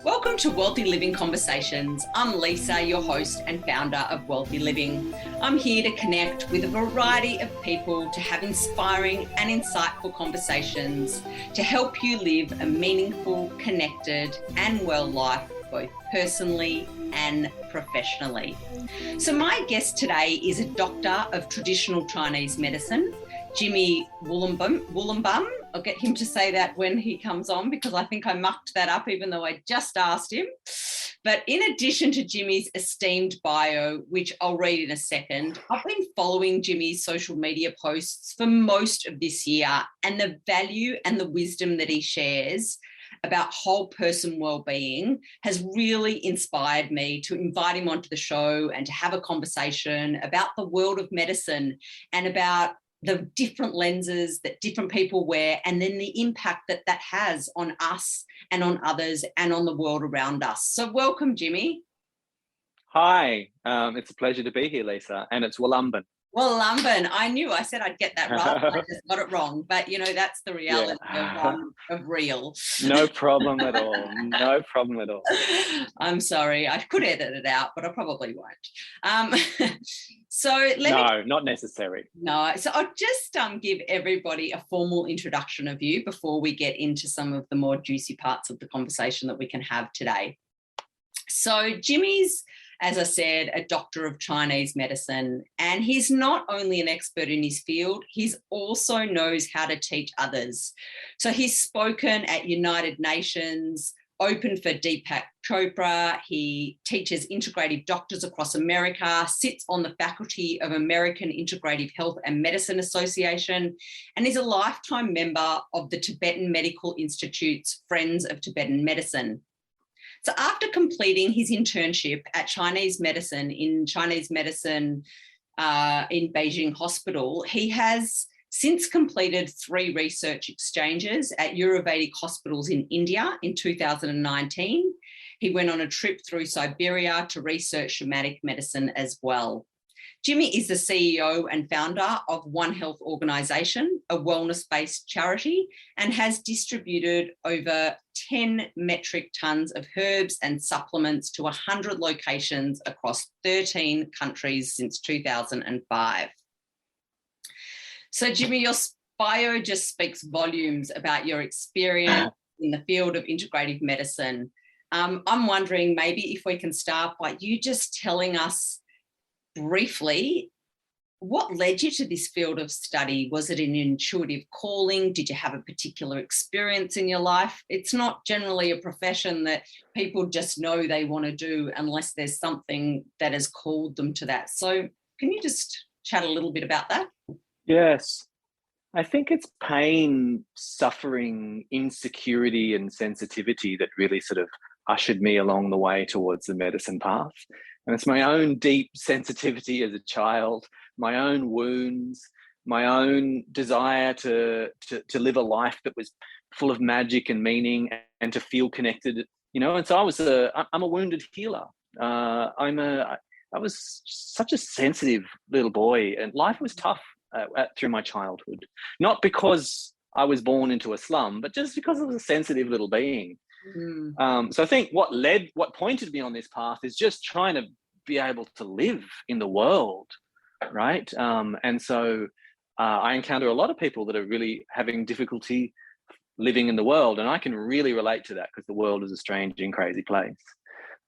Welcome to Wellthy Living Conversations. I'm Lisa, your host and founder of Wellthy Living. I'm here to connect with a variety of people to have inspiring and insightful conversations to help you live a meaningful, connected and well life, both personally and professionally. So my guest today is a doctor of traditional Chinese medicine, Jimi Wollumbin. I'll get him to say that when he comes on because I think I mucked that up even though I just asked him. But in addition to Jimi's esteemed bio, which I'll read in a second, I've been following Jimi's social media posts for most of this year, and the value and the wisdom that he shares about whole person wellbeing has really inspired me to invite him onto the show and to have a conversation about the world of medicine and about the different lenses that different people wear, and then the impact that that has on us and on others and on the world around us. So welcome, Jimi. Hi, it's a pleasure to be here, Lisa, and it's Wollumbin. Wollumbin, I knew I said I'd get that right. I just got it wrong, but you know, that's the reality of real. No problem at all. No problem at all. I'm sorry, I could edit it out, but I probably won't. Not necessary. No, so I'll just give everybody a formal introduction of you before we get into some of the more juicy parts of the conversation that we can have today. So Jimi's, as I said, a doctor of Chinese medicine, and he's not only an expert in his field, he also knows how to teach others. So he's spoken at United Nations, open for Deepak Chopra. He teaches integrative doctors across America, sits on the faculty of American Integrative Health and Medicine Association, and is a lifetime member of the Tibetan Medical Institute's Friends of Tibetan Medicine. So after completing his internship at Chinese medicine in Beijing Hospital, he has since completed 3 research exchanges at Ayurvedic hospitals in India in 2019. He went on a trip through Siberia to research shamanic medicine as well. Jimi is the CEO and founder of One Health Organisation, a wellness-based charity, and has distributed over 10 metric tons of herbs and supplements to 100 locations across 13 countries since 2005. So, Jimi, your bio just speaks volumes about your experience in the field of integrative medicine. I'm wondering maybe if we can start by you just telling us briefly, what led you to this field of study? Was it an intuitive calling? Did you have a particular experience in your life? It's not generally a profession that people just know they want to do unless there's something that has called them to that. So can you just chat a little bit about that? Yes. I think it's pain, suffering, insecurity and sensitivity that really sort of ushered me along the way towards the medicine path. And it's my own deep sensitivity as a child, my own wounds, my own desire to live a life that was full of magic and meaning and to feel connected, you know. And so I'm a wounded healer. I was such a sensitive little boy, and life was tough through my childhood. Not because I was born into a slum, but just because I was a sensitive little being. So I think what pointed me on this path is just trying to be able to live in the world, right? And so I encounter a lot of people that are really having difficulty living in the world, and I can really relate to that because the world is a strange and crazy place.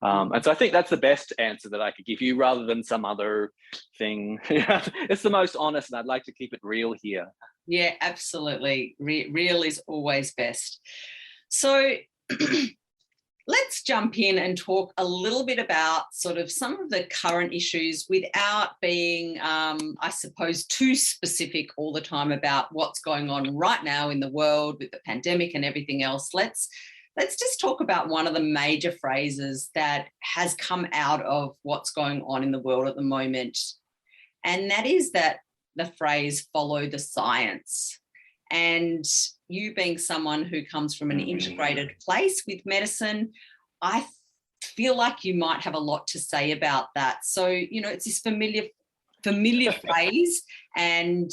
And so I think that's the best answer that I could give you rather than some other thing. It's the most honest, and I'd like to keep it real here. Yeah, absolutely. Real is always best. So let's jump in and talk a little bit about sort of some of the current issues without being, I suppose, too specific all the time about what's going on right now in the world with the pandemic and everything else. Let's just talk about one of the major phrases that has come out of what's going on in the world at the moment, and that is that the phrase "follow the science." And you being someone who comes from an integrated place with medicine, I feel like you might have a lot to say about that. So, you know, it's this familiar phrase, and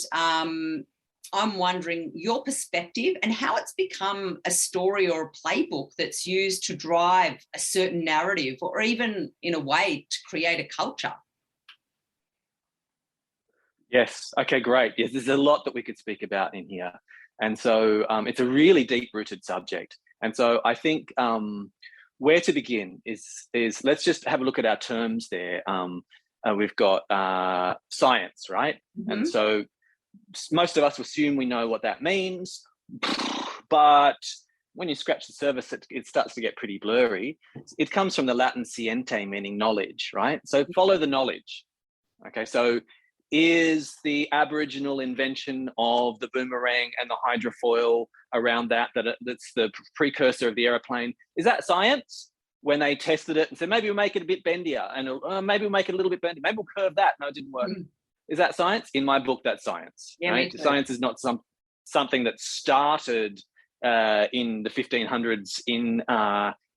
I'm wondering your perspective and how it's become a story or a playbook that's used to drive a certain narrative, or even in a way to create a culture. Yes. Okay, great. Yes, there's a lot that we could speak about in here. And so it's a really deep-rooted subject. And so I think where to begin is let's just have a look at our terms there. We've got science, right? Mm-hmm. And so most of us assume we know what that means, but when you scratch the surface, it starts to get pretty blurry. It comes from the Latin sciente, meaning knowledge, right? So follow the knowledge. Okay, so is the Aboriginal invention of the boomerang and the hydrofoil around that's the precursor of the aeroplane, is that science? When they tested it and said, maybe we'll make it a bit bendier, and maybe we'll make it a little bit bendier, maybe we'll curve that. No, it didn't work. Is that science? In my book, that's science. Yeah, right? Science is not something that started in the 1500s in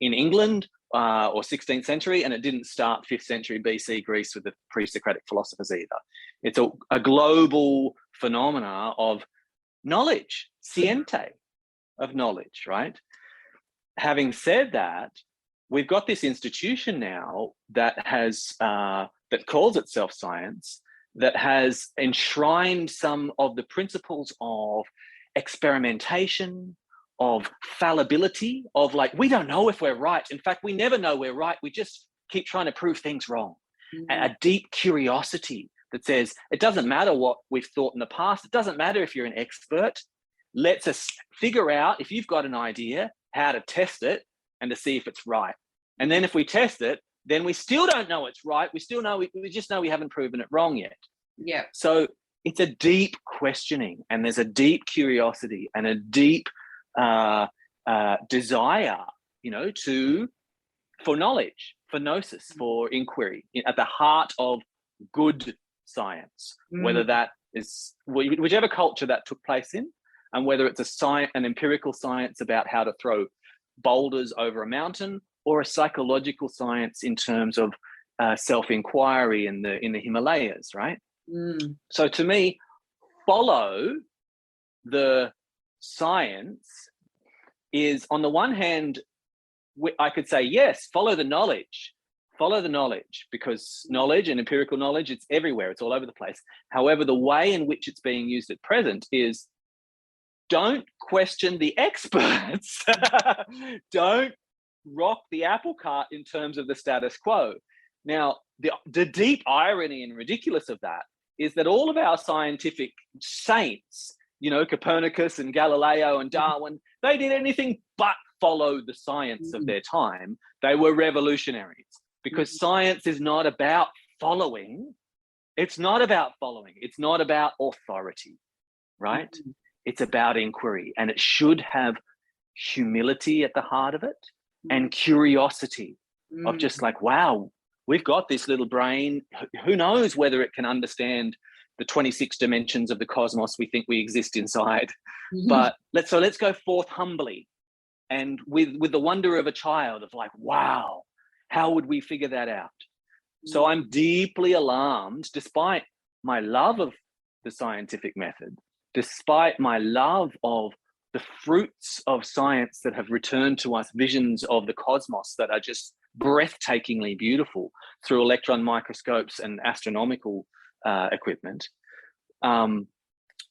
England or 16th century, and it didn't start 5th century BC Greece with the pre-Socratic philosophers either. It's a global phenomena of knowledge, sciente, of knowledge, right? Having said that, we've got this institution now that has that calls itself science, that has enshrined some of the principles of experimentation, of fallibility, of like, we don't know if we're right. In fact, we never know we're right. We just keep trying to prove things wrong. Mm-hmm. A deep curiosity that says, it doesn't matter what we've thought in the past. It doesn't matter if you're an expert. Let's us figure out, if you've got an idea, how to test it and to see if it's right. And then if we test it, then we still don't know it's right. We still know, we just know we haven't proven it wrong yet. Yeah. So it's a deep questioning, and there's a deep curiosity and a deep desire, for knowledge, for gnosis, for inquiry at the heart of good science, whether that is whichever culture that took place in, and whether it's an empirical science about how to throw boulders over a mountain, or a psychological science in terms of self-inquiry in the Himalayas, right? So to me, follow the science is, on the one hand, I could say, yes, follow the knowledge, because knowledge and empirical knowledge, it's everywhere, it's all over the place. However, the way in which it's being used at present is, don't question the experts. Don't rock the apple cart in terms of the status quo. Now, the deep irony and ridiculous of that is that all of our scientific saints, Copernicus and Galileo and Darwin, they did anything but follow the science of their time. They were revolutionaries, because science is not about following. It's not about following. It's not about authority, right? It's about inquiry, and it should have humility at the heart of it, and curiosity of just like, wow, we've got this little brain. Who knows whether it can understand the 26 dimensions of the cosmos we think we exist inside. But let's go forth humbly, and with the wonder of a child, of like, wow, how would we figure that out? So I'm deeply alarmed, despite my love of the scientific method, despite my love of the fruits of science that have returned to us visions of the cosmos that are just breathtakingly beautiful through electron microscopes and astronomical equipment.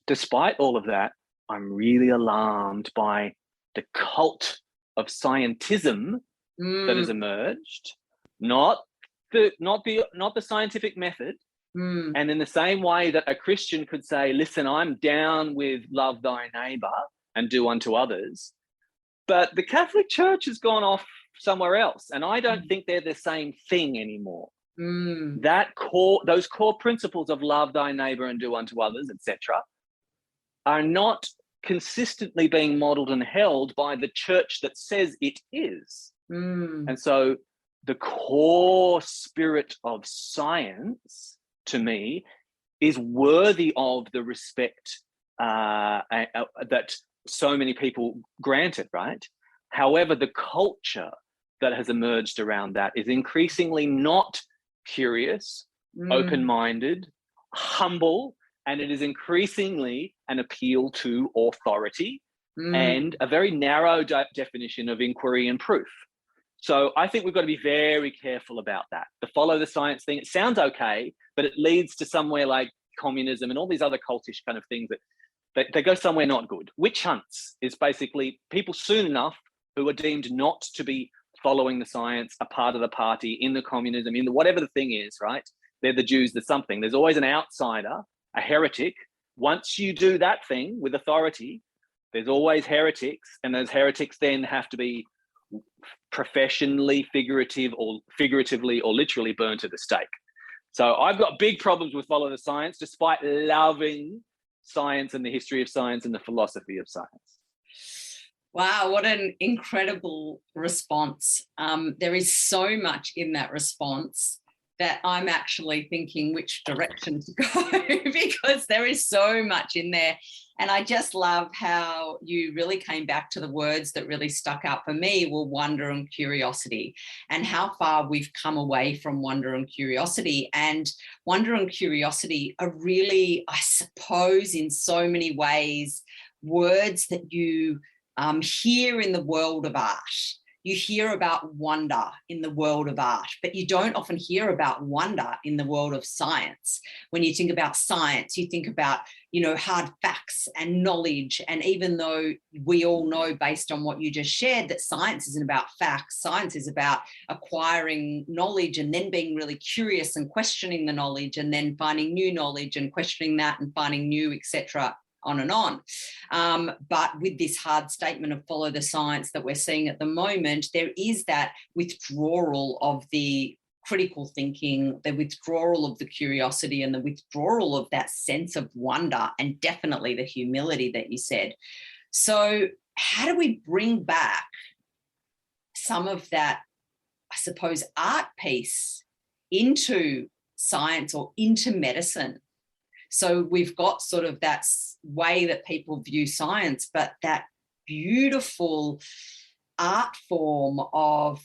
Despite all of that, I'm really alarmed by the cult of scientism that has emerged, not the scientific method. And in the same way that a Christian could say, listen, I'm down with love thy neighbor and do unto others, but the Catholic Church has gone off somewhere else, and I don't think they're the same thing anymore. Those core principles of love thy neighbor and do unto others, etc., are not consistently being modeled and held by the church that says it is. And so the core spirit of science, to me, is worthy of the respect that so many people grant it, right? However, the culture that has emerged around that is increasingly not curious, open-minded, humble, and it is increasingly an appeal to authority and a very narrow definition of inquiry and proof. So I think we've got to be very careful about that. The follow the science thing, it sounds okay, but it leads to somewhere like communism and all these other cultish kind of things that they go somewhere not good. Witch hunts is basically people soon enough who are deemed not to be following the science, a part of the party, in the communism, in the whatever the thing is, right? They're the Jews, the something. There's always an outsider, a heretic. Once you do that thing with authority, there's always heretics, and those heretics then have to be professionally, figuratively, or literally burnt at the stake. So I've got big problems with follow the science, despite loving science and the history of science and the philosophy of science. Wow, what an incredible response. There is so much in that response that I'm actually thinking which direction to go because there is so much in there. And I just love how you really came back to the words that really stuck out for me were wonder and curiosity, and how far we've come away from wonder and curiosity. And wonder and curiosity are really, I suppose, in so many ways, words that you hear in the world of art. You hear about wonder in the world of art, but you don't often hear about wonder in the world of science. When you think about science, you think about, hard facts and knowledge. And even though we all know, based on what you just shared, that science isn't about facts, science is about acquiring knowledge and then being really curious and questioning the knowledge and then finding new knowledge and questioning that and finding new, etc., on and on. But with this hard statement of follow the science that we're seeing at the moment, there is that withdrawal of the critical thinking, the withdrawal of the curiosity, and the withdrawal of that sense of wonder, and definitely the humility that you said. So how do we bring back some of that, I suppose, art piece into science or into medicine? So we've got sort of that way that people view science, but that beautiful art form of,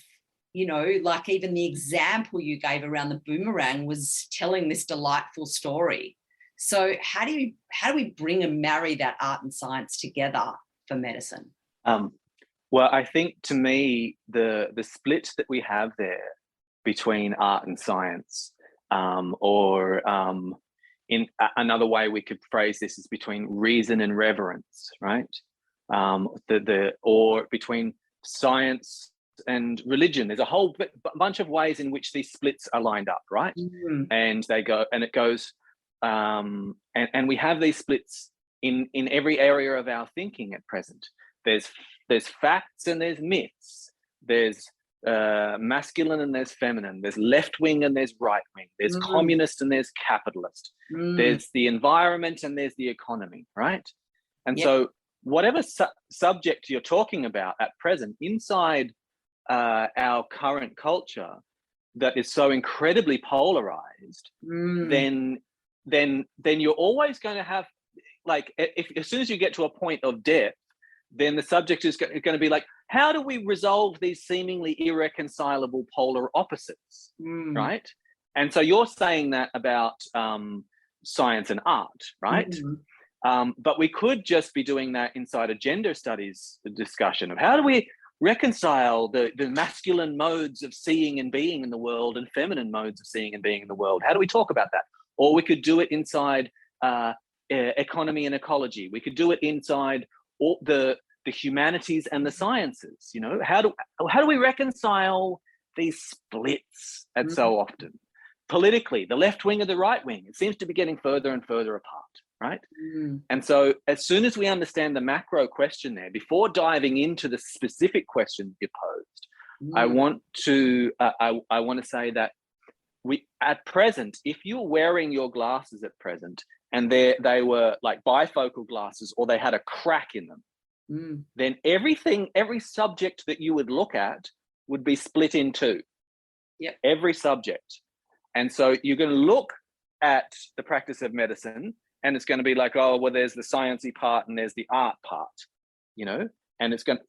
like even the example you gave around the boomerang was telling this delightful story. So how do we bring and marry that art and science together for medicine? Well, I think to me, the split that we have there between art and science, in another way we could phrase this is between reason and reverence, right? Or between science and religion. There's a whole bunch of ways in which these splits are lined up, right? And it goes, and we have these splits in every area of our thinking at present. There's facts and there's myths. There's masculine and there's feminine. There's left wing and there's right wing. There's communist and there's capitalist. There's the environment and there's the economy, right? And so whatever subject you're talking about at present inside our current culture that is so incredibly polarized, then you're always going to have, like, as soon as you get to a point of depth, then the subject is going to be like, how do we resolve these seemingly irreconcilable polar opposites, right? And so you're saying that about science and art, right? But we could just be doing that inside a gender studies discussion of how do we reconcile the masculine modes of seeing and being in the world and feminine modes of seeing and being in the world. How do we talk about that? Or we could do it inside economy and ecology. We could do it inside all the humanities and the sciences. How do we reconcile these splits at so often? Politically, the left wing or the right wing, it seems to be getting further and further apart, right? And so as soon as we understand the macro question there, before diving into the specific question you posed, I want to say that we, at present, if you're wearing your glasses at present and they were like bifocal glasses or they had a crack in them, then every subject that you would look at would be split in two. Every subject. And so you're going to look at the practice of medicine and it's going to be like, oh, well, there's the sciencey part and there's the art part, and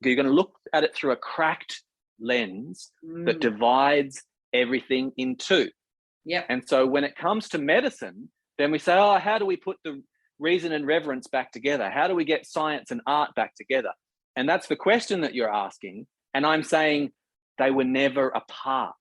you're going to look at it through a cracked lens that divides everything in two. And so when it comes to medicine, Then we say, oh, how do we put the reason and reverence back together? How do we get science and art back together? And that's the question that you're asking. And I'm saying they were never apart.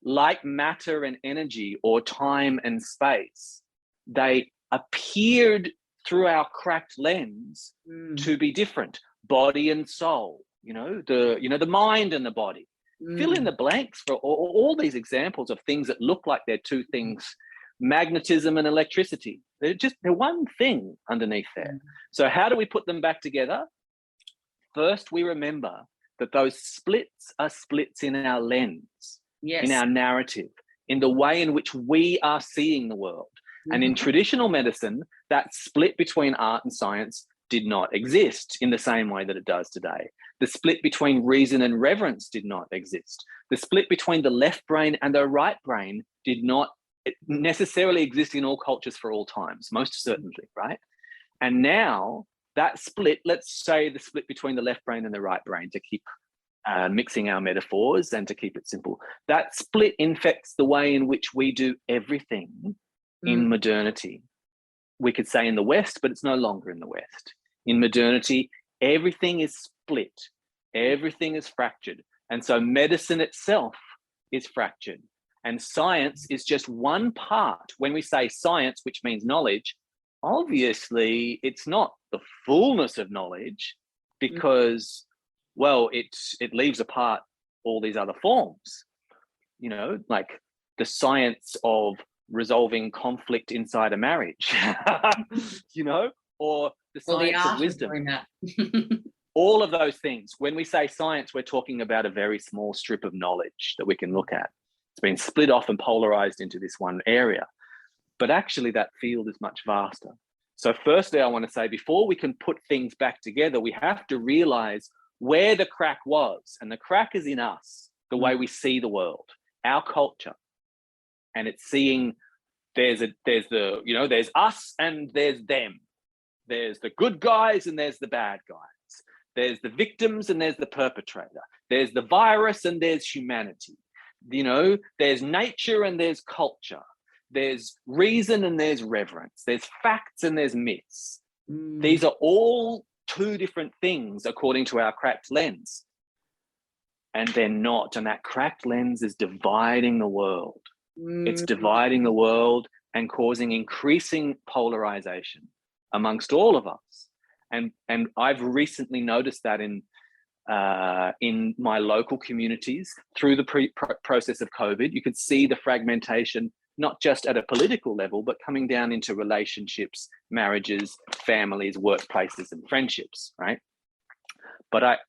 Like matter and energy, or time and space, they appeared through our cracked lens to be different. Body and soul, the mind and the body. Fill in the blanks for all these examples of things that look like they're two things. Magnetism and electricity, they're one thing underneath there. So how do we put them back together? First, we remember that those splits are splits in our lens, in our narrative, in the way in which we are seeing the world. And in traditional medicine, that split between art and science did not exist in the same way that it does today. The split between reason and reverence did not exist. The split between the left brain and the right brain did not necessarily exist in all cultures for all times, most certainly, right? And now that split, let's say the split between the left brain and the right brain, to keep mixing our metaphors and to keep it simple, that split infects the way in which we do everything in modernity. We could say in the West, but it's no longer in the West. In modernity, everything is split, everything is fractured. And so medicine itself is fractured. And science is just one part. When we say science, which means knowledge, obviously it's not the fullness of knowledge, because, well, it leaves apart all these other forms, like the science of resolving conflict inside a marriage, or the science of wisdom. All of those things. When we say science, we're talking about a very small strip of knowledge that we can look at. It's been split off and polarized into this one area. But actually that field is much vaster. So firstly, I want to say, before we can put things back together, we have to realize where the crack was. And the crack is in us, the way we see the world, our culture. And it's seeing there's us and there's them. There's the good guys and there's the bad guys. There's the victims and there's the perpetrator. There's the virus and there's humanity. There's nature and there's culture. There's reason and there's reverence. There's facts and there's myths. These are all two different things according to our cracked lens. And they're not. And that cracked lens is dividing the world. It's dividing the world and causing increasing polarization amongst all of us. And I've recently noticed that in my local communities through the process of COVID. You could see the fragmentation, not just at a political level, but coming down into relationships, marriages, families, workplaces, and friendships, right? But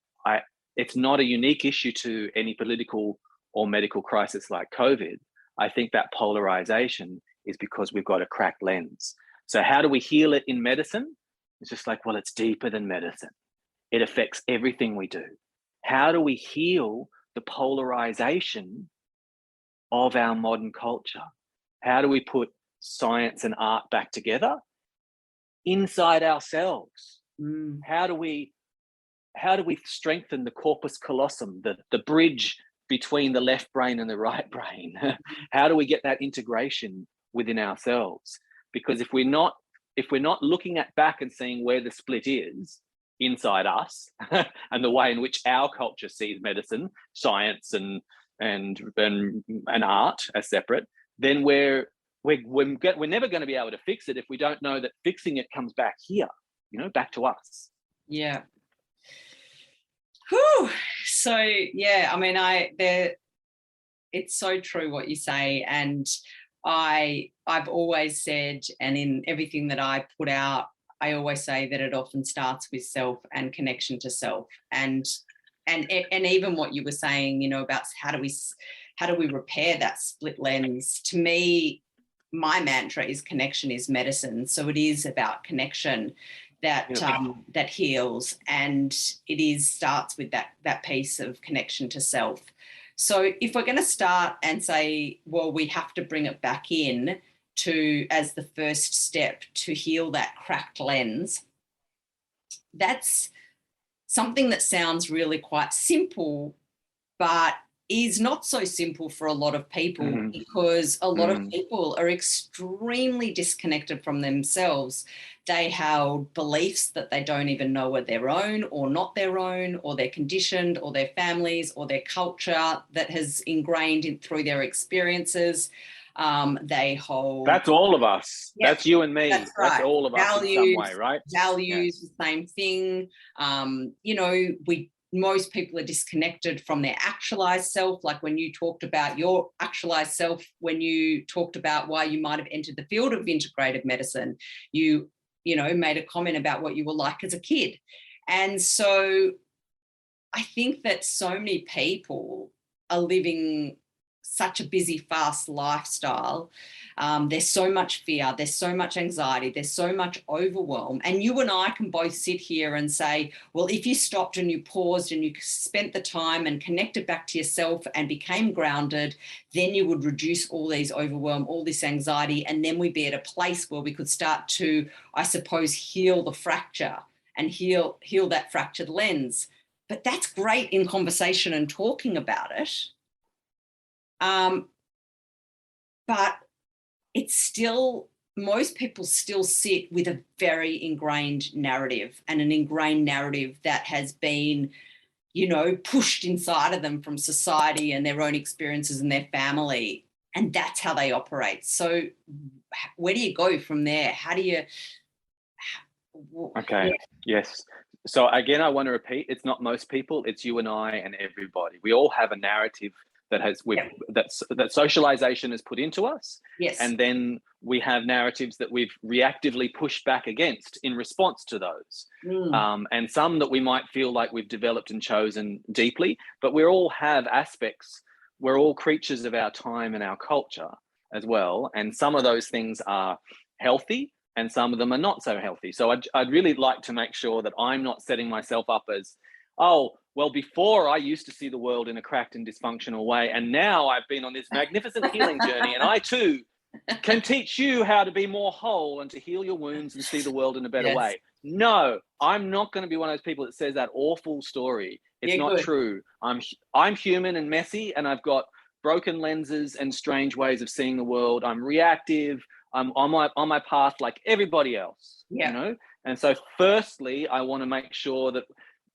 it's not a unique issue to any political or medical crisis like COVID. I think that polarization is because we've got a cracked lens. So how do we heal it in medicine? It's just like, well, it's deeper than medicine. It affects everything we do. How do we heal the polarization of our modern culture? How do we put science and art back together inside ourselves? How do we strengthen the corpus callosum, the bridge between the left brain and the right brain? How do we get that integration within ourselves? Because if we're not looking at back and seeing where the split is inside us and the way in which our culture sees medicine, science, and art as separate, then we're never going to be able to fix it if we don't know that fixing it comes back here, back to us. Yeah. Whew. So yeah, I mean, it's so true what you say, and I've always said, and in everything that I put out, I always say that it often starts with self and connection to self, and even what you were saying, about how do we repair that split lens? To me, my mantra is connection is medicine. So it is about connection that heals, and it starts with that piece of connection to self. So if we're going to start and say, well, we have to bring it back in as the first step to heal that cracked lens, that's something that sounds really quite simple, but is not so simple for a lot of people, Mm. because a lot of Mm. people are extremely disconnected from themselves. They held beliefs that they don't even know are their own or not their own, or they're conditioned, or their families or their culture that has ingrained through their experiences. They hold... That's all of us. Yep, That's you and me. that's right. That's all of us in some way, right? Values, the same thing. Most people are disconnected from their actualized self. Like when you talked about your actualized self, when you talked about why you might have entered the field of integrative medicine, you made a comment about what you were like as a kid. And so I think that so many people are living such a busy, fast lifestyle. There's so much fear, there's so much anxiety, there's so much overwhelm. And you and I can both sit here and say, well, if you stopped and you paused and you spent the time and connected back to yourself and became grounded, then you would reduce all these overwhelm, all this anxiety, and then we'd be at a place where we could start to, I suppose, heal the fracture and heal that fractured lens. But that's great in conversation and talking about it. But it's still, most people still sit with a very ingrained narrative, and an ingrained narrative that has been, pushed inside of them from society and their own experiences and their family. And that's how they operate. So where do you go from there? How do you... Okay, yes. So again, I want to repeat, it's not most people, it's you and I and everybody. We all have a narrative that that socialization has put into us. Yes. And then we have narratives that we've reactively pushed back against in response to those. And some that we might feel like we've developed and chosen deeply, but we all have aspects. We're all creatures of our time and our culture as well. And some of those things are healthy and some of them are not so healthy. So I'd really like to make sure that I'm not setting myself up as, oh, well, before I used to see the world in a cracked and dysfunctional way, and now I've been on this magnificent healing journey, and I too can teach you how to be more whole and to heal your wounds and see the world in a better way. No, I'm not going to be one of those people that says that awful story. It's not true. I'm human and messy, and I've got broken lenses and strange ways of seeing the world. I'm reactive. I'm on my path like everybody else, And so firstly, I want to make sure that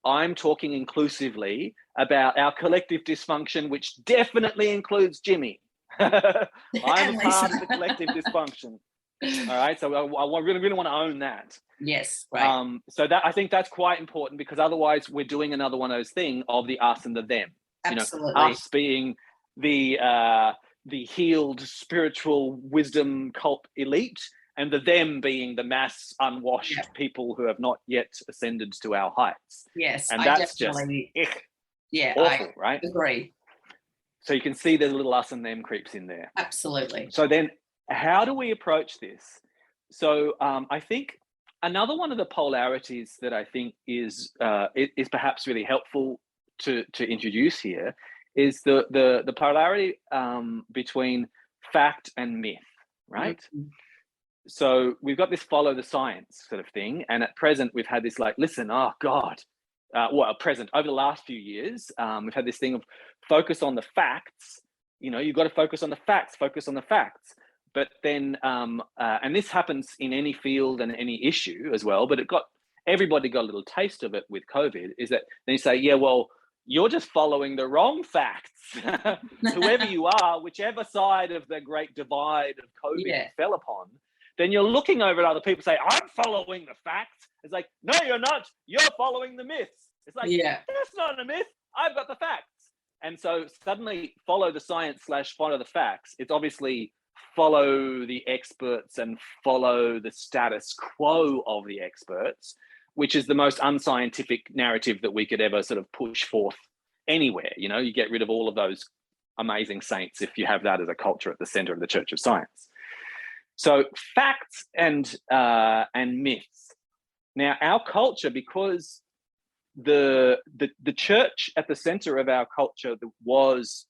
I'm talking inclusively about our collective dysfunction, which definitely includes Jimmy. I'm a part of the collective dysfunction. All right. So I really want to own that. Yes. Right. So that, I think that's quite important, because otherwise we're doing another one of those things of the us and the them. Absolutely. Us being the healed spiritual wisdom cult elite, and the them being the mass unwashed people who have not yet ascended to our heights. Yes. And that's just awful, right? Agree. So you can see there's a little us and them creeps in there. Absolutely. So then how do we approach this? So I think another one of the polarities that I think is perhaps really helpful to introduce here is the polarity between fact and myth, right? Mm-hmm. So we've got this follow the science sort of thing. And at present, we've had this like, listen, oh God, present over the last few years, we've had this thing of focus on the facts. You've got to focus on the facts. But then, and this happens in any field and any issue as well, but everybody got a little taste of it with COVID, is that then you say, yeah, well, you're just following the wrong facts. Whoever you are, whichever side of the great divide of COVID you fell upon, then you're looking over at other people say, I'm following the facts. It's like, no, you're not. You're following the myths. It's like, that's not a myth. I've got the facts. And so suddenly follow the science / follow the facts. It's obviously follow the experts and follow the status quo of the experts, which is the most unscientific narrative that we could ever sort of push forth anywhere. You get rid of all of those amazing saints if you have that as a culture at the center of the Church of Science. So facts and myths. Now, our culture, because the church at the center of our culture was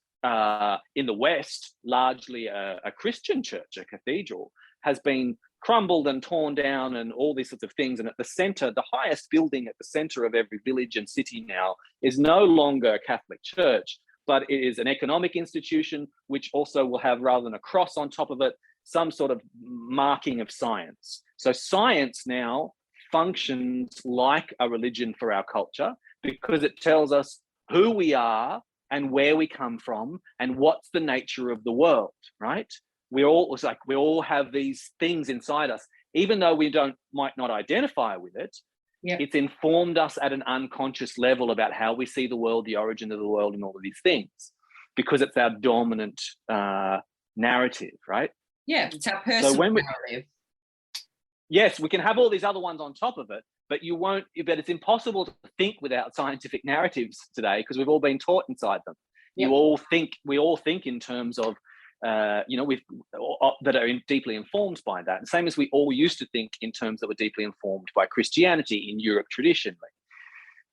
in the West largely a Christian church, a cathedral, has been crumbled and torn down and all these sorts of things. And at the center, the highest building at the center of every village and city now is no longer a Catholic church, but it is an economic institution, which also will have, rather than a cross on top of it, some sort of marking of science. So science now functions like a religion for our culture, because it tells us who we are and where we come from and what's the nature of the world, right? We all have these things inside us, even though we might not identify with it. Yep. It's informed us at an unconscious level about how we see the world, the origin of the world, and all of these things, because it's our dominant narrative, right? Yeah, it's our personal narrative. Yes, we can have all these other ones on top of it, but but it's impossible to think without scientific narratives today, because we've all been taught inside them. Yep. We all think in terms of, that are deeply informed by that. And same as we all used to think in terms that were deeply informed by Christianity in Europe traditionally.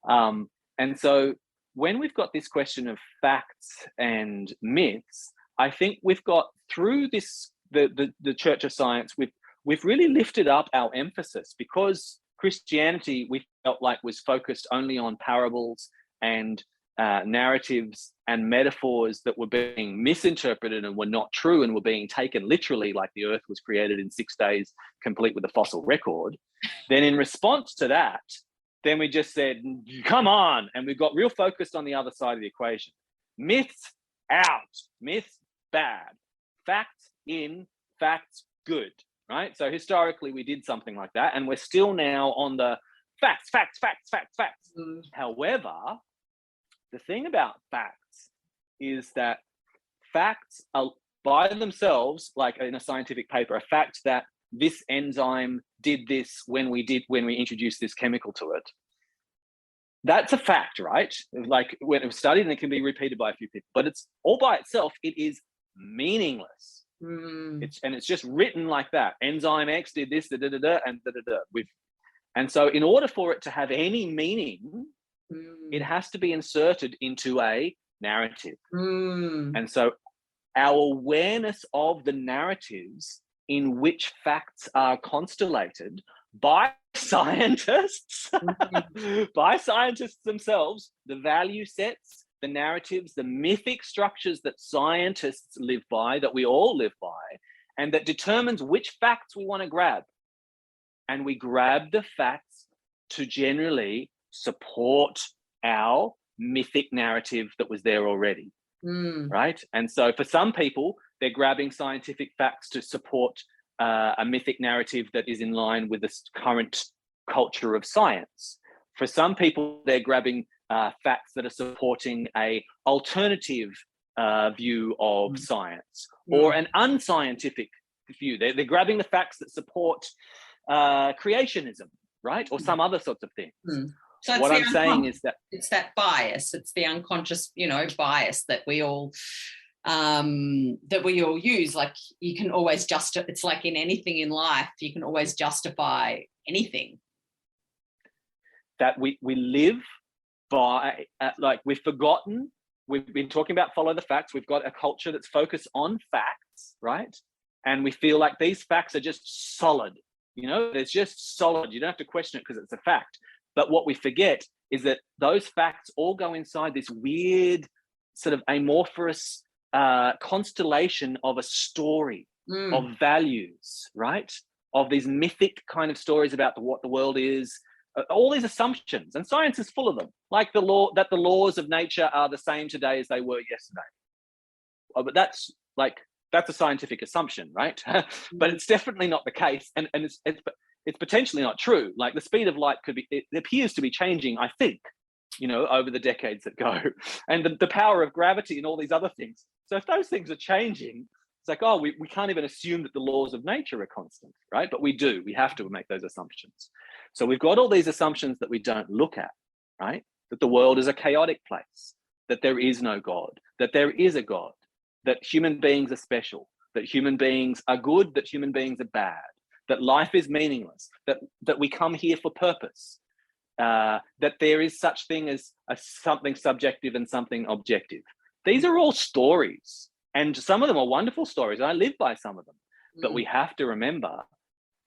And so when we've got this question of facts and myths, I think we've got through this, the Church of Science, we've really lifted up our emphasis, because Christianity, we felt like, was focused only on parables and narratives and metaphors that were being misinterpreted and were not true and were being taken literally, like the earth was created in 6 days, complete with a fossil record. Then in response to that, then we just said, come on. And we got real focused on the other side of the equation. Myths out, myths bad, facts in, facts good, right? So historically we did something like that, and we're still now on the facts. Mm. However, the thing about facts is that facts are by themselves, like in a scientific paper, a fact that this enzyme did this when we introduced this chemical to it. That's a fact, right? Like when it was studied, and it can be repeated by a few people, but it's all by itself, it is meaningless. Mm. It's just written like that. Enzyme X did this, and and so in order for it to have any meaning, it has to be inserted into a narrative. And so our awareness of the narratives in which facts are constellated by scientists, by scientists themselves, the value sets, the narratives, the mythic structures that scientists live by, that we all live by, and that determines which facts we want to grab. And we grab the facts to generally support our mythic narrative that was there already, right? And so for some people, they're grabbing scientific facts to support a mythic narrative that is in line with the current culture of science. For some people, they're grabbing facts that are supporting a alternative view of science, or an unscientific view. They're grabbing the facts that support creationism, right? Or some other sorts of things. So what I'm saying is that it's that bias. It's the unconscious, bias that we all use. Like you can always it's like in anything in life, you can always justify anything. That we live by, like we've been talking about follow the facts. We've got a culture that's focused on facts, right? And we feel like these facts are just solid. It's just solid. You don't have to question it because it's a fact. But what we forget is that those facts all go inside this weird sort of amorphous constellation of a story, of values, right? Of these mythic kind of stories about what the world is, all these assumptions. And science is full of them, like the laws of nature are the same today as they were yesterday. But that's a scientific assumption, right? But it's definitely not the case. And it's potentially not true. Like the speed of light it appears to be changing, I think, over the decades that go, and the power of gravity and all these other things. So if those things are changing, it's like, we can't even assume that the laws of nature are constant, right? But we have to make those assumptions. So we've got all these assumptions that we don't look at, right? That the world is a chaotic place, that there is no God, that there is a God, that human beings are special, that human beings are good, that human beings are bad, that life is meaningless, that we come here for purpose, that there is such thing as something subjective and something objective. These are all stories, and some of them are wonderful stories. I live by some of them, but we have to remember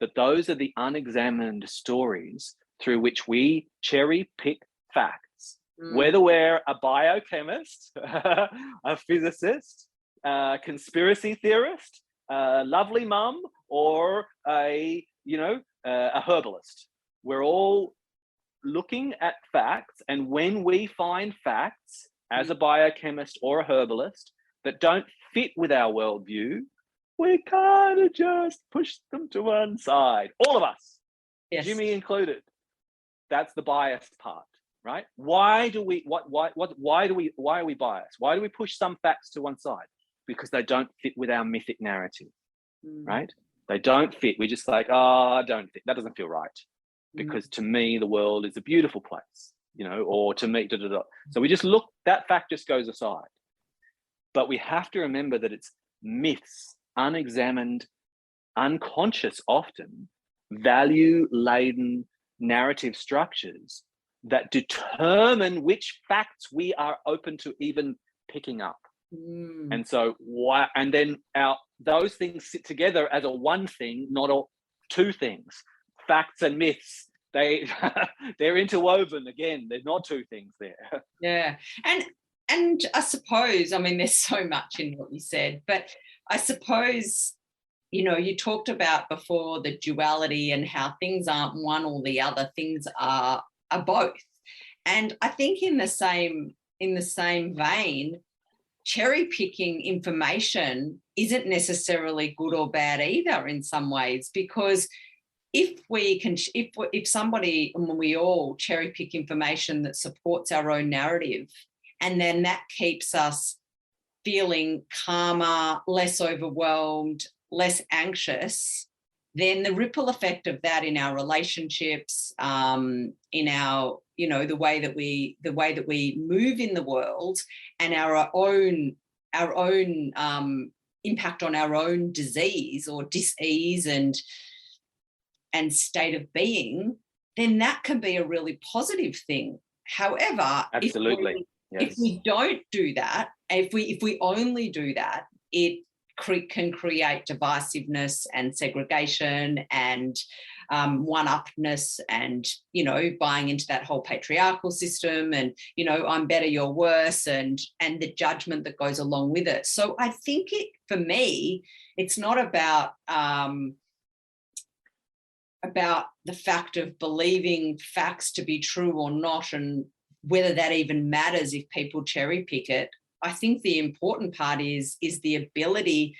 that those are the unexamined stories through which we cherry pick facts Whether we're a biochemist, a physicist, a conspiracy theorist, a lovely mum, or a herbalist. We're all looking at facts, and when we find facts as a biochemist or a herbalist that don't fit with our worldview, we kind of just push them to one side. All of us, yes. Jimmy included. That's the bias part, right? Why are we biased? Why do we push some facts to one side? Because they don't fit with our mythic narrative, right? They don't fit. We just like, I don't fit. That doesn't feel right. Because to me, the world is a beautiful place, or to me, So we just look, that fact just goes aside. But we have to remember that it's myths, unexamined, unconscious often, value-laden narrative structures that determine which facts we are open to even picking up. And so those things sit together as a one thing, not two things. Facts and myths, they're interwoven. Again, there's not two things there. Yeah. And I suppose, there's so much in what you said, but I suppose, you talked about before the duality and how things aren't one or the other, things are both. And I think in the same vein, cherry picking information isn't necessarily good or bad either in some ways, because if somebody, and when we all cherry pick information that supports our own narrative, and then that keeps us feeling calmer, less overwhelmed, less anxious, then the ripple effect of that in our relationships, in our, the way that we move in the world, and our own impact on our own disease or dis-ease and state of being, then that can be a really positive thing. However, absolutely, if we don't do that, if we only do that, it can create divisiveness and segregation and one-upness and, buying into that whole patriarchal system and, I'm better, you're worse, and the judgment that goes along with it. So I think for me, it's not about the fact of believing facts to be true or not, and whether that even matters if people cherry pick it. I think the important part is the ability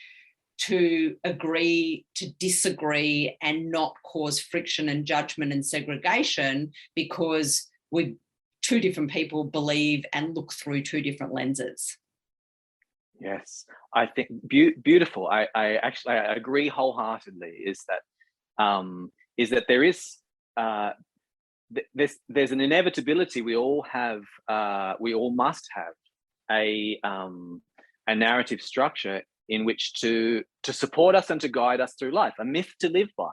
to agree, to disagree, and not cause friction and judgment and segregation because two different people believe and look through two different lenses. Yes, I think beautiful. I actually agree wholeheartedly. Is that there is there's an inevitability. We all must have a narrative structure in which to support us and to guide us through life, a myth to live by.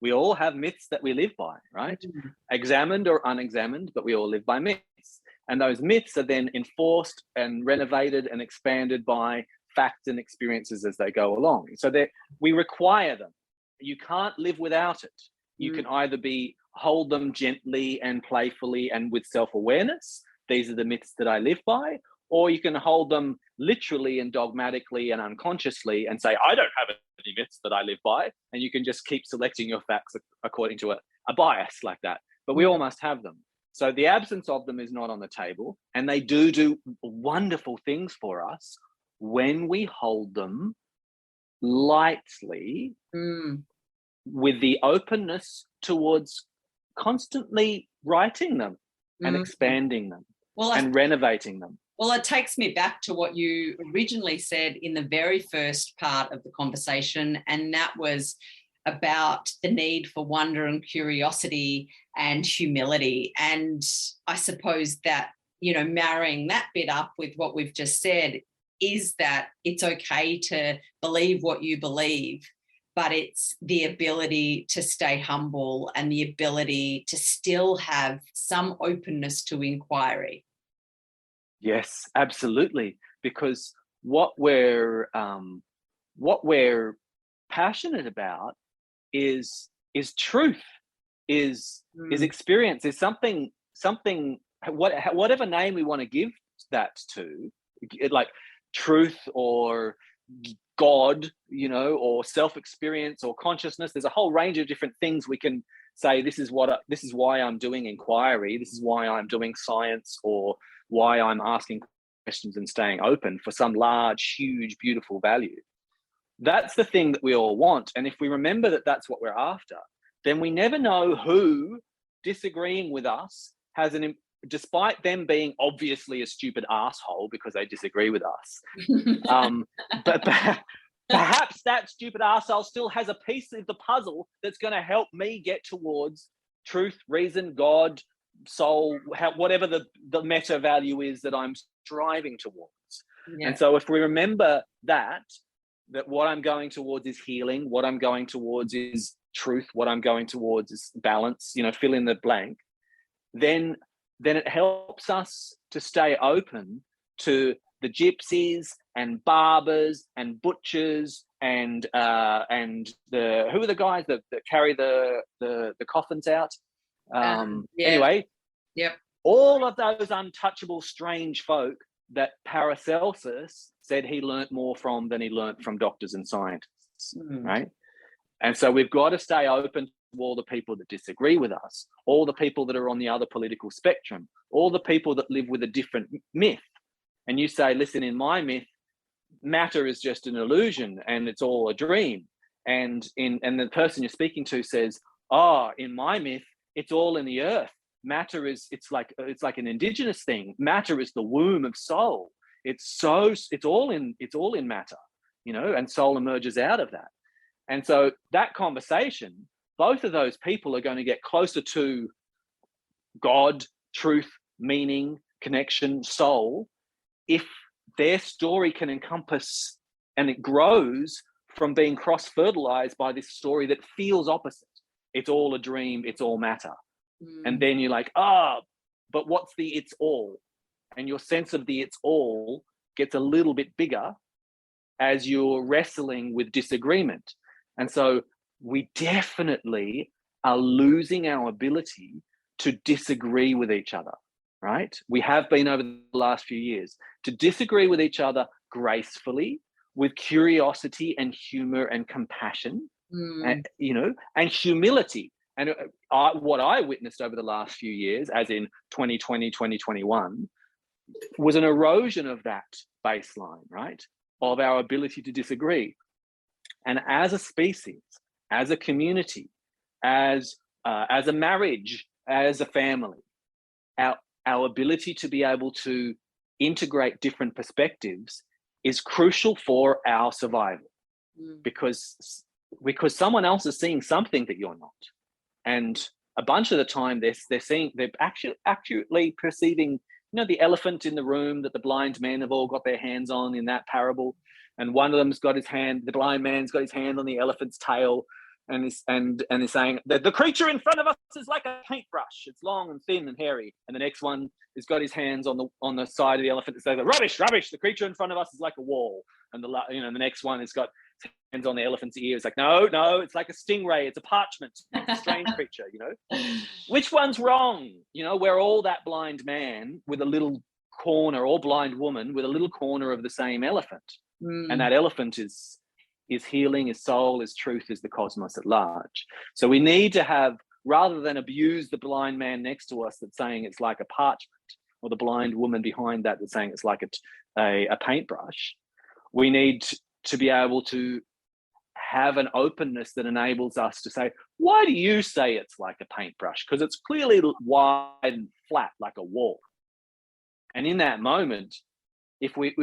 We all have myths that we live by, right? Mm-hmm. Examined or unexamined, but we all live by myths. And those myths are then enforced and renovated and expanded by facts and experiences as they go along. So we require them. You can't live without it. You can either hold them gently and playfully and with self-awareness. These are the myths that I live by. Or you can hold them literally and dogmatically and unconsciously and say, I don't have any myths that I live by. And you can just keep selecting your facts according to a bias like that. But we all must have them. So the absence of them is not on the table. And they do wonderful things for us when we hold them lightly with the openness towards constantly writing them and expanding them and renovating them. Well, it takes me back to what you originally said in the very first part of the conversation, and that was about the need for wonder and curiosity and humility. And I suppose that, marrying that bit up with what we've just said is that it's okay to believe what you believe, but it's the ability to stay humble and the ability to still have some openness to inquiry. Yes, absolutely. Because what we're passionate about is truth, is experience, is something whatever name we want to give that to, like truth or God, or self-experience or consciousness. There's a whole range of different things we can say. This is why I'm doing inquiry. This is why I'm doing science, or why I'm asking questions and staying open for some large, huge, beautiful value. That's the thing that we all want. And if we remember that that's what we're after, then we never know who disagreeing with us has despite them being obviously a stupid asshole because they disagree with us. But perhaps that stupid asshole still has a piece of the puzzle that's going to help me get towards truth, reason, God, soul, whatever the meta value is that I'm striving towards. Yeah. And so if we remember that what I'm going towards is healing, what I'm going towards is truth, what I'm going towards is balance, fill in the blank, then it helps us to stay open to the gypsies and barbers and butchers and who are the guys that carry the coffins out? Anyway, yep. All of those untouchable, strange folk that Paracelsus said he learnt more from than he learnt from doctors and scientists, right? And so we've got to stay open to all the people that disagree with us, all the people that are on the other political spectrum, all the people that live with a different myth. And you say, listen, in my myth, matter is just an illusion and it's all a dream. And the person you're speaking to says, in my myth, it's all in the earth. Matter it's like an indigenous thing. Matter is the womb of soul. It's all in matter, and soul emerges out of that. And so that conversation, both of those people are going to get closer to God, truth, meaning, connection, soul, if their story can encompass and it grows from being cross-fertilized by this story that feels opposite. It's all a dream, it's all matter. And then you're like, but what's the it's all? And your sense of the it's all gets a little bit bigger as you're wrestling with disagreement. And so we definitely are losing our ability to disagree with each other, right? We have been over the last few years to disagree with each other gracefully, with curiosity and humor and compassion, and humility. And what I witnessed over the last few years, as in 2020, 2021, was an erosion of that baseline, right? Of our ability to disagree. And as a species, as a community, as a marriage, as a family, our ability to be able to integrate different perspectives is crucial for our survival, because someone else is seeing something that you're not. And a bunch of the time they're accurately perceiving, the elephant in the room that the blind men have all got their hands on in that parable. And one of them's got the blind man's got his hand on the elephant's tail and is saying that the creature in front of us is like a paintbrush. It's long and thin and hairy. And the next one has got his hands on the side of the elephant and says, rubbish, the creature in front of us is like a wall. And the next one has got hands on the elephant's ear. It's like, no, it's like a stingray. It's a parchment. It's a strange creature, Which one's wrong? We're all that blind man with a little corner, or blind woman with a little corner of the same elephant. And that elephant is healing, is soul, is truth, is the cosmos at large. So we need to have, rather than abuse the blind man next to us that's saying it's like a parchment, or the blind woman behind that's saying it's like a paintbrush, we need to be able to have an openness that enables us to say, why do you say it's like a paintbrush? Because it's clearly wide and flat like a wall. And in that moment, if we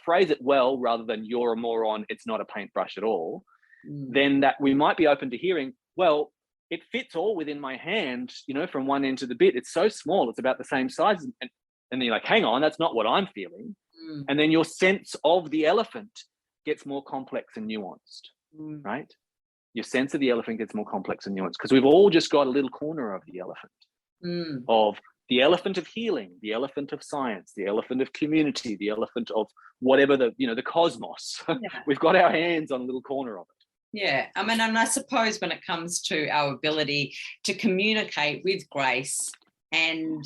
phrase it well, rather than you're a moron, it's not a paintbrush at all, then that we might be open to hearing, well, it fits all within my hand, from one end to the bit. It's so small, it's about the same size. And then you're like, hang on, that's not what I'm feeling. And then your sense of the elephant gets more complex and nuanced, right? Your sense of the elephant gets more complex and nuanced, because we've all just got a little corner of the elephant, of the elephant of healing, the elephant of science, the elephant of community, the elephant of whatever the cosmos. Yeah. We've got our hands on a little corner of it. Yeah. I mean, and I suppose when it comes to our ability to communicate with grace and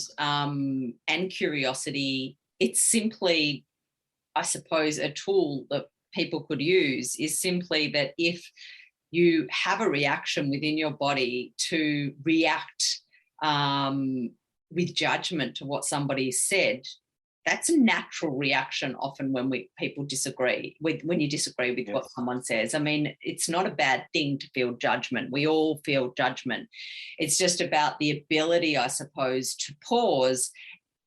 curiosity. It's simply, I suppose, a tool that people could use is simply that if you have a reaction within your body to react with judgment to what somebody said, that's a natural reaction often when people disagree with, when you disagree with what someone says. I mean, it's not a bad thing to feel judgment. We all feel judgment. It's just about the ability, I suppose, to pause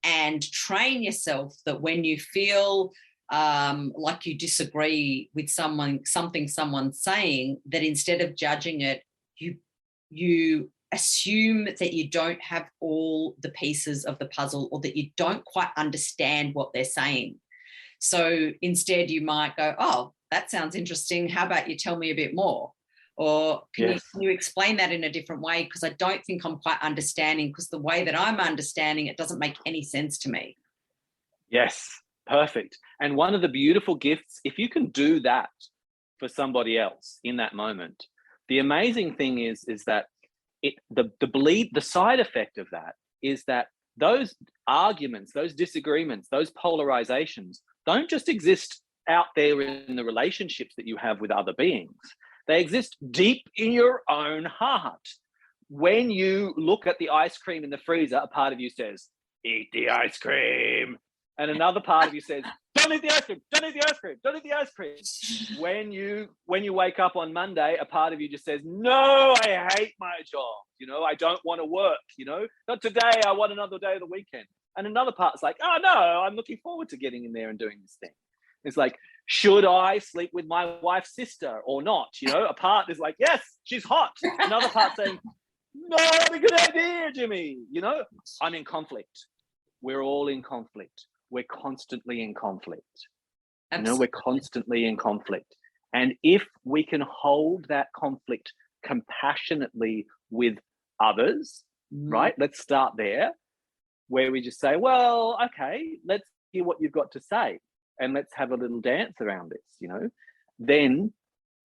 and train yourself that when you feel like you disagree with something someone's saying, that instead of judging it, you assume that you don't have all the pieces of the puzzle, or that you don't quite understand what they're saying. So instead you might go, oh, that sounds interesting. How about you tell me a bit more? Or can you explain that in a different way? Because I don't think I'm quite understanding, because the way that I'm understanding it doesn't make any sense to me. Yes, perfect. And one of the beautiful gifts, if you can do that for somebody else in that moment, the amazing thing is that the side effect of that is that those arguments, those disagreements, those polarizations don't just exist out there in the relationships that you have with other beings. They exist deep in your own heart. When you look at the ice cream in the freezer, a part of you says, eat the ice cream. And another part of you says, don't eat the ice cream, don't eat the ice cream, don't eat the ice cream. When you wake up on Monday, a part of you just says, no, I hate my job. I don't want to work, not today. I want another day of the weekend. And another part's like, oh no, I'm looking forward to getting in there and doing this thing. It's like, should I sleep with my wife's sister or not? A part is like, yes, she's hot. Another part saying, no, that's a good idea, Jimmy. I'm in conflict. We're all in conflict. We're constantly in conflict. We're constantly in conflict. And if we can hold that conflict compassionately with others, right? Let's start there, where we just say, well, okay, let's hear what you've got to say, and let's have a little dance around this, Then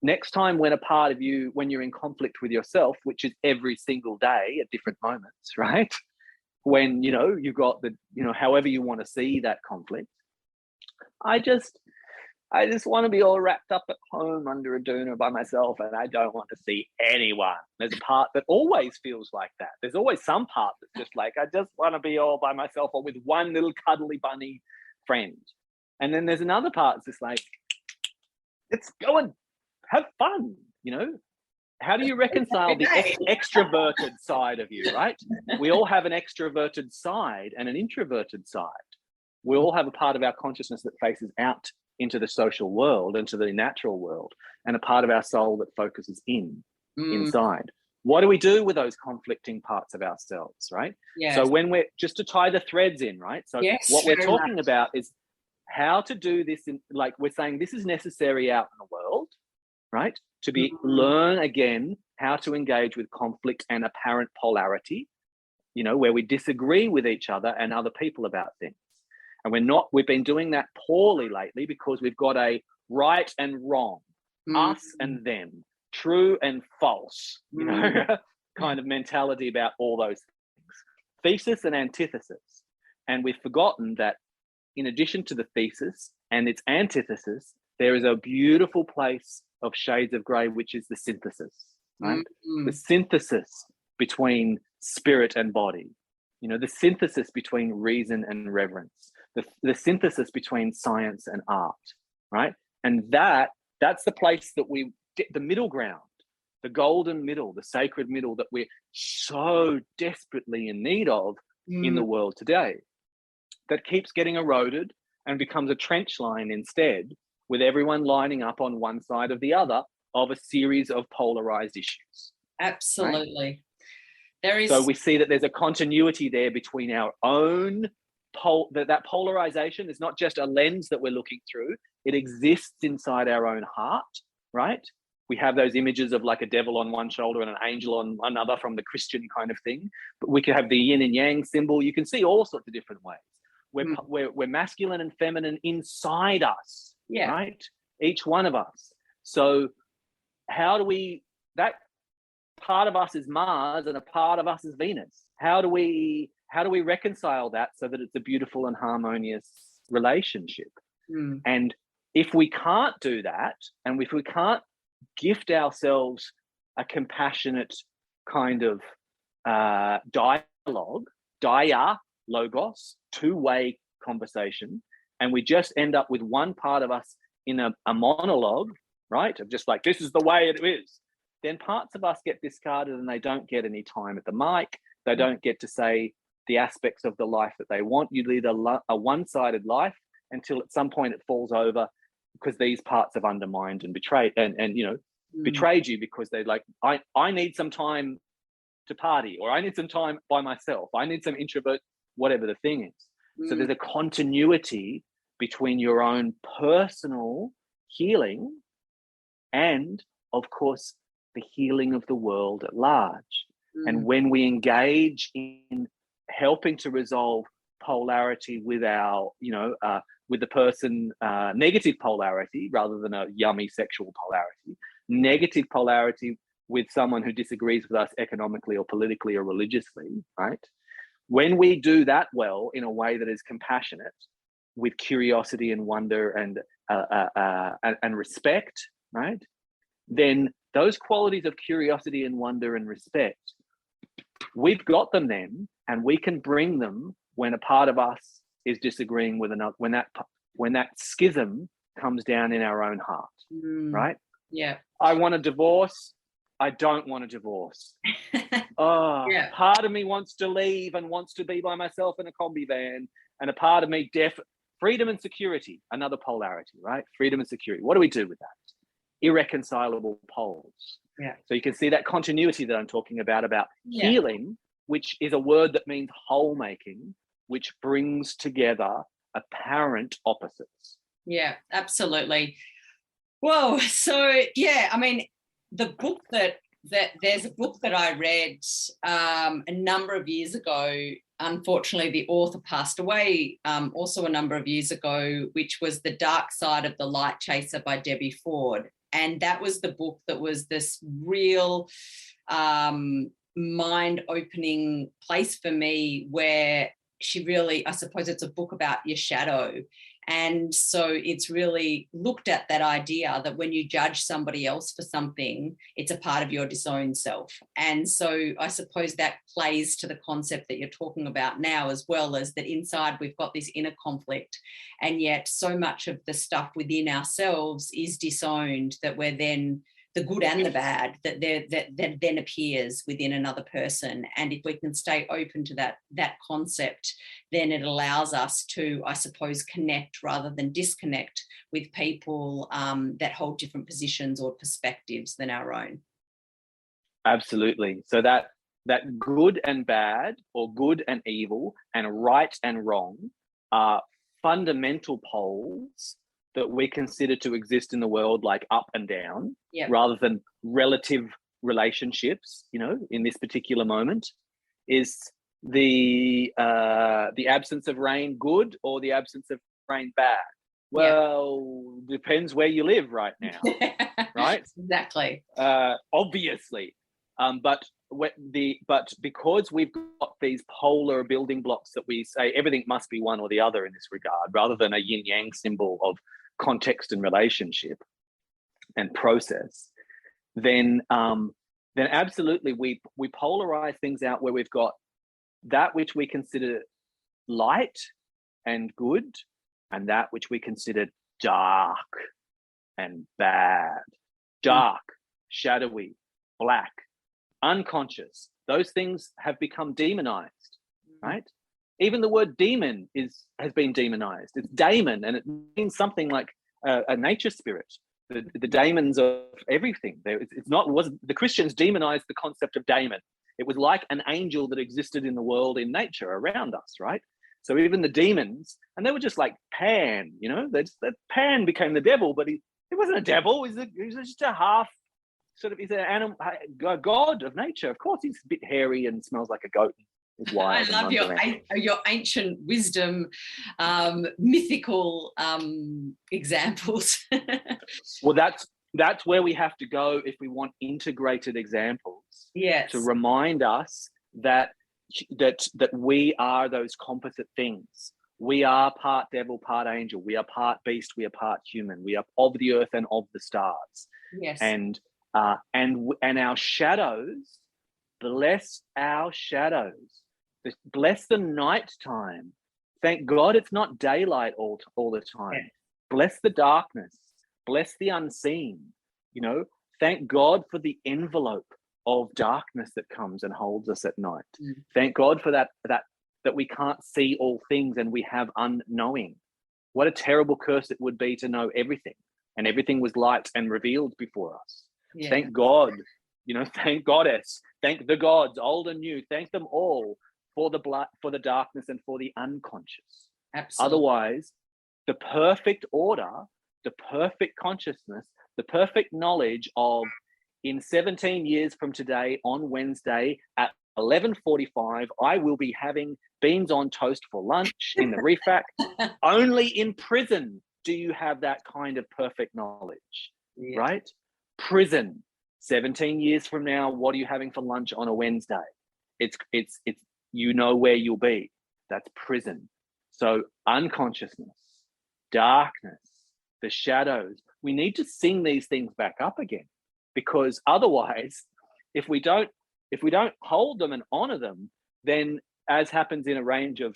next time when a part of you, when you're in conflict with yourself, which is every single day at different moments, right? When, you've got the, however you want to see that conflict, I just want to be all wrapped up at home under a doona by myself, and I don't want to see anyone. There's a part that always feels like that. There's always some part that's just like, I just want to be all by myself or with one little cuddly bunny friend. And then there's another part that's just like, let's go and have fun, How do you reconcile the extroverted side of you, right? We all have an extroverted side and an introverted side. We all have a part of our consciousness that faces out into the social world, into the natural world, and a part of our soul that focuses inside. What do we do with those conflicting parts of ourselves, right? Yes. So when we're, just to tie the threads in, right? So what we're talking about is how to do this in, like we're saying, this is necessary out in the world, right? To learn again how to engage with conflict and apparent polarity, where we disagree with each other and other people about things. And we've been doing that poorly lately because we've got a right and wrong, us and them, true and false, kind of mentality about all those things. Thesis and antithesis. And we've forgotten that in addition to the thesis and its antithesis, there is a beautiful place of shades of grey, which is the synthesis, right? The synthesis between spirit and body, the synthesis between reason and reverence, the synthesis between science and art, right? And that's the place that we get the middle ground, the golden middle, the sacred middle that we're so desperately in need of in the world today, that keeps getting eroded and becomes a trench line instead, with everyone lining up on one side of the other of a series of polarized issues. Absolutely. Right? So we see that there's a continuity there between our own that polarization is not just a lens that we're looking through. It exists inside our own heart, right? We have those images of like a devil on one shoulder and an angel on another from the Christian kind of thing. But we could have the yin and yang symbol. You can see all sorts of different ways. We're masculine and feminine inside us, right? Each one of us. So how do that part of us is Mars and a part of us is Venus. How do we how do we reconcile that so that it's a beautiful and harmonious relationship? And if we can't do that, and if we can't gift ourselves a compassionate kind of dialogue, logos, two-way conversation, and we just end up with one part of us in a monologue, right, of just like, this is the way it is, then parts of us get discarded and they don't get any time at the mic. They don't get to say the aspects of the life that they want. You lead a one-sided life until at some point it falls over because these parts have undermined and betrayed and you know, betrayed you, because they're like, I need some time to party, or I need some time by myself. I need some introvert, whatever the thing is. So there's a continuity between your own personal healing and, of course, the healing of the world at large. And when we engage in helping to resolve polarity with our, you know, with the person, negative polarity rather than a yummy sexual polarity, negative polarity with someone who disagrees with us economically or politically or religiously, right? When we do that well in a way that is compassionate, with curiosity and wonder and respect, right? Then those qualities of curiosity and wonder and respect, we've got them then, and we can bring them when a part of us is disagreeing with another, when that schism comes down in our own heart, right? Yeah. I want a divorce. I don't want a divorce. Part of me wants to leave and wants to be by myself in a combi van, and a part of me freedom and security, another polarity, right? Freedom and security. What do we do with that? Irreconcilable poles. Yeah. So you can see that continuity that I'm talking about healing, which is a word that means whole making, which brings together apparent opposites. Yeah, absolutely. Whoa. So yeah, I mean, the book that there's a book that I read a number of years ago. Unfortunately, the author passed away also a number of years ago, which was The Dark Side of the Light Chaser by Debbie Ford. And that was the book that was this real mind-opening place for me, where she really, I suppose it's a book about your shadow. And so it's really looked at that idea that when you judge somebody else for something, it's a part of your disowned self. And so I suppose that plays to the concept that you're talking about now, as well as that inside we've got this inner conflict, and yet so much of the stuff within ourselves is disowned, that we're then the good and the bad that then appears within another person. And if we can stay open to that concept, then it allows us to, I suppose, connect rather than disconnect with people that hold different positions or perspectives than our own. Absolutely. So that good and bad, or good and evil, and right and wrong are fundamental poles that we consider to exist in the world, like up and down, rather than relative relationships, you know, in this particular moment. Is the absence of rain good, or the absence of rain bad? Well, depends where you live right now, right? Exactly. Obviously. But because we've got these polar building blocks that we say everything must be one or the other in this regard, rather than a yin yang symbol of context and relationship and process, then absolutely we polarize things out, where we've got that which we consider light and good, and that which we consider dark and bad. Dark, shadowy, black, unconscious. Those things have become demonized, right? Even the word demon has been demonized. It's daemon, and it means something like a nature spirit. The daemons of everything. The Christians demonized the concept of daemon. It was like an angel that existed in the world, in nature around us, right? So even the demons, and they were just like Pan, you know, that Pan became the devil, but he wasn't a devil. He was just a half he's an animal, a god of nature. Of course, he's a bit hairy and smells like a goat. I love your ancient wisdom, mythical examples. Well, that's where we have to go if we want integrated examples. Yes. To remind us that that we are those composite things. We are part devil, part angel. We are part beast. We are part human. We are of the earth and of the stars. Yes. And our shadows, bless our shadows. Bless the nighttime. Thank God it's not daylight all the time. Yeah. Bless the darkness. Bless the unseen. Thank God for the envelope of darkness that comes and holds us at night. Thank God for that we can't see all things and we have unknowing. What a terrible curse it would be to know everything, and everything was light and revealed before us. Yeah. Thank God, thank Goddess, thank the gods, old and new, thank them all for the darkness and for the unconscious. Absolutely. Otherwise, the perfect order, the perfect consciousness, the perfect knowledge of, in 17 years from today on Wednesday at 11:45, I will be having beans on toast for lunch in the refact. Only in prison do you have that kind of perfect knowledge, right? Prison. 17 years from now, what are you having for lunch on a Wednesday? It's where you'll be. That's prison. So unconsciousness, darkness, the shadows. We need to sing these things back up again, because otherwise, if we don't hold them and honor them, then, as happens in a range of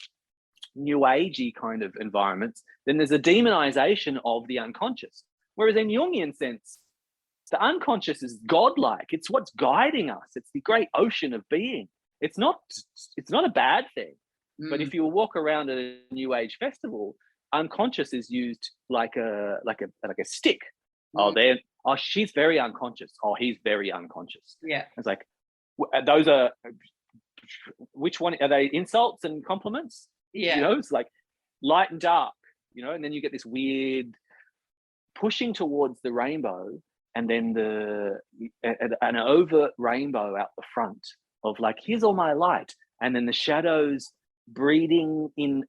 new agey kind of environments, then there's a demonization of the unconscious. Whereas in Jungian sense, the unconscious is godlike. It's what's guiding us. It's the great ocean of being. It's not a bad thing. But if you walk around at a new age festival, unconscious is used like a stick. Oh, she's very unconscious. Oh, he's very unconscious. Yeah. It's like, those are, which one are they? Insults and compliments? Yeah. It's like light and dark, and then you get this weird pushing towards the rainbow, and then an overt rainbow out the front of like, here's all my light, and then the shadows breeding in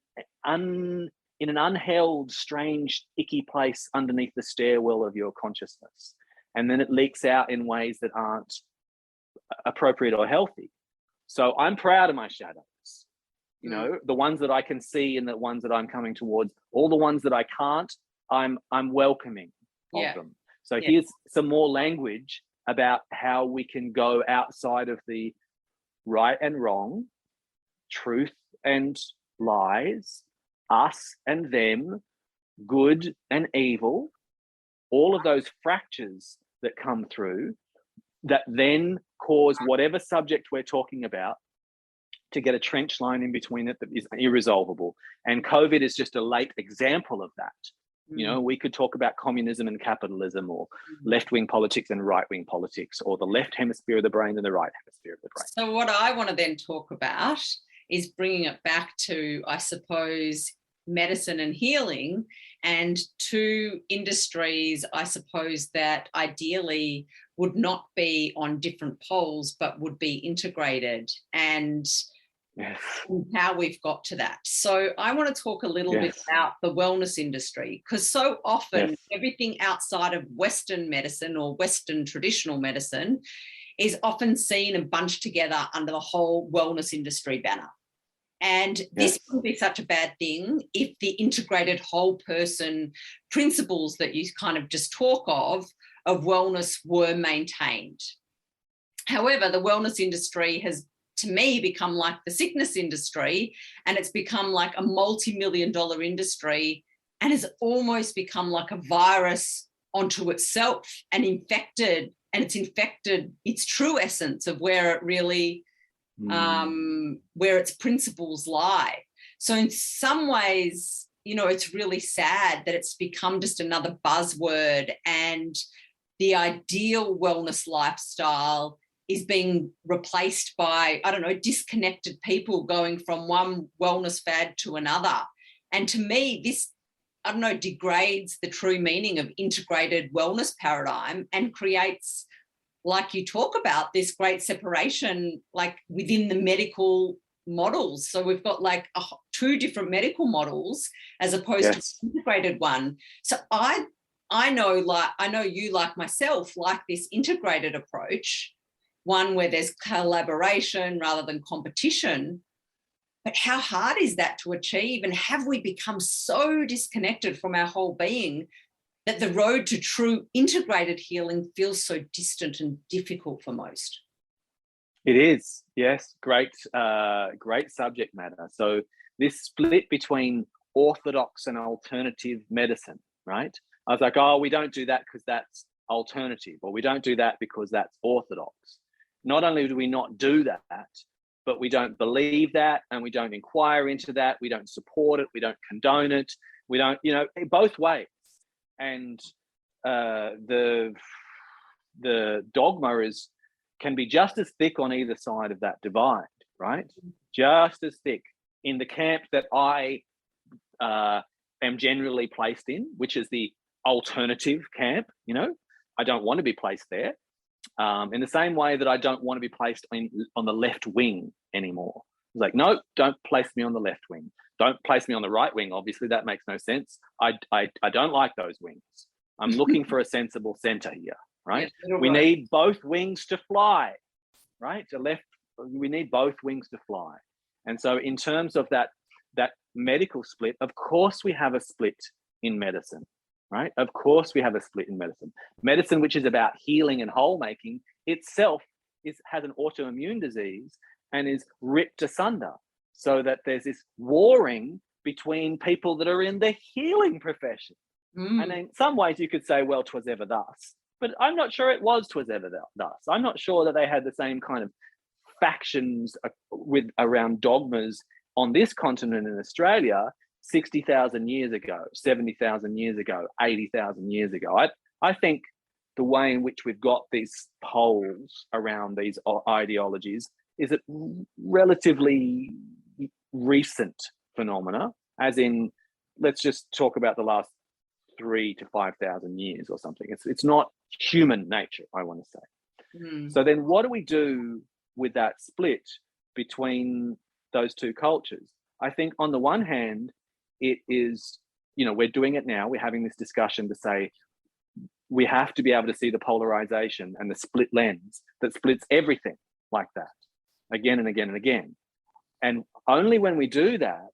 an unheld, strange, icky place underneath the stairwell of your consciousness, and then it leaks out in ways that aren't appropriate or healthy. So I'm proud of my shadows, the ones that I can see and the ones that I'm coming towards. All the ones that I can't, I'm welcoming of them. So here's some more language about how we can go outside of the right and wrong, truth and lies, us and them, good and evil, all of those fractures that come through that then cause whatever subject we're talking about to get a trench line in between it that is irresolvable. And COVID is just a late example of that. We could talk about communism and capitalism, or left-wing politics and right-wing politics, or the left hemisphere of the brain and the right hemisphere of the brain. So what I want to then talk about is bringing it back to, I suppose, medicine and healing, and two industries, I suppose, that ideally would not be on different poles but would be integrated, and how we've got to that. So I want to talk a little bit about the wellness industry, because so often everything outside of Western medicine or Western traditional medicine is often seen and bunched together under the whole wellness industry banner. And this wouldn't be such a bad thing if the integrated whole person principles that you kind of just talk of wellness were maintained. However, the wellness industry has, to me, become like the sickness industry, and it's become like a multi-million-dollar industry, and has almost become like a virus onto itself and infected its true essence of where it really where its principles lie. So in some ways, it's really sad that it's become just another buzzword, and the ideal wellness lifestyle is being replaced by, disconnected people going from one wellness fad to another. And to me, this, degrades the true meaning of integrated wellness paradigm and creates, like you talk about, this great separation, like within the medical models. So we've got like two different medical models as opposed to an integrated one. So I know you, like myself, like this integrated approach. one where there's collaboration rather than competition. But how hard is that to achieve? And have we become so disconnected from our whole being that the road to true integrated healing feels so distant and difficult for most? It is, yes, great subject matter. So this split between orthodox and alternative medicine, right? I was like, oh, we don't do that because that's alternative, or we don't do that because that's orthodox. Not only do we not do that, but we don't believe that, and we don't inquire into that. We don't support it. We don't condone it. We don't, both ways. And the dogma can be just as thick on either side of that divide, right? Just as thick in the camp that I am generally placed in, which is the alternative camp. I don't want to be placed there. In the same way that I don't want to be placed on the left wing anymore. It's like, no, don't place me on the left wing. Don't place me on the right wing. Obviously, that makes no sense. I don't like those wings. I'm looking for a sensible center here, right? Yes, we need both wings to fly, right? We need both wings to fly. And so in terms of that medical split, of course we have a split in medicine, right? Of course we have a split in medicine. Medicine, which is about healing and whole making, itself has an autoimmune disease and is ripped asunder, so that there's this warring between people that are in the healing profession. And in some ways you could say, well, 'twas ever thus. But I'm not sure it was 'twas ever thus. I'm not sure that they had the same kind of factions around dogmas on this continent in Australia 60,000 years ago, 70,000 years ago, 80,000 years ago. I think the way in which we've got these poles around these ideologies is a relatively recent phenomena, as in, let's just talk about the last 3,000 to 5,000 years or something. It's not human nature, I want to say. So then what do we do with that split between those two cultures? I think on the one hand, it is, we're doing it now. We're having this discussion to say we have to be able to see the polarization and the split lens that splits everything like that again and again and again. And only when we do that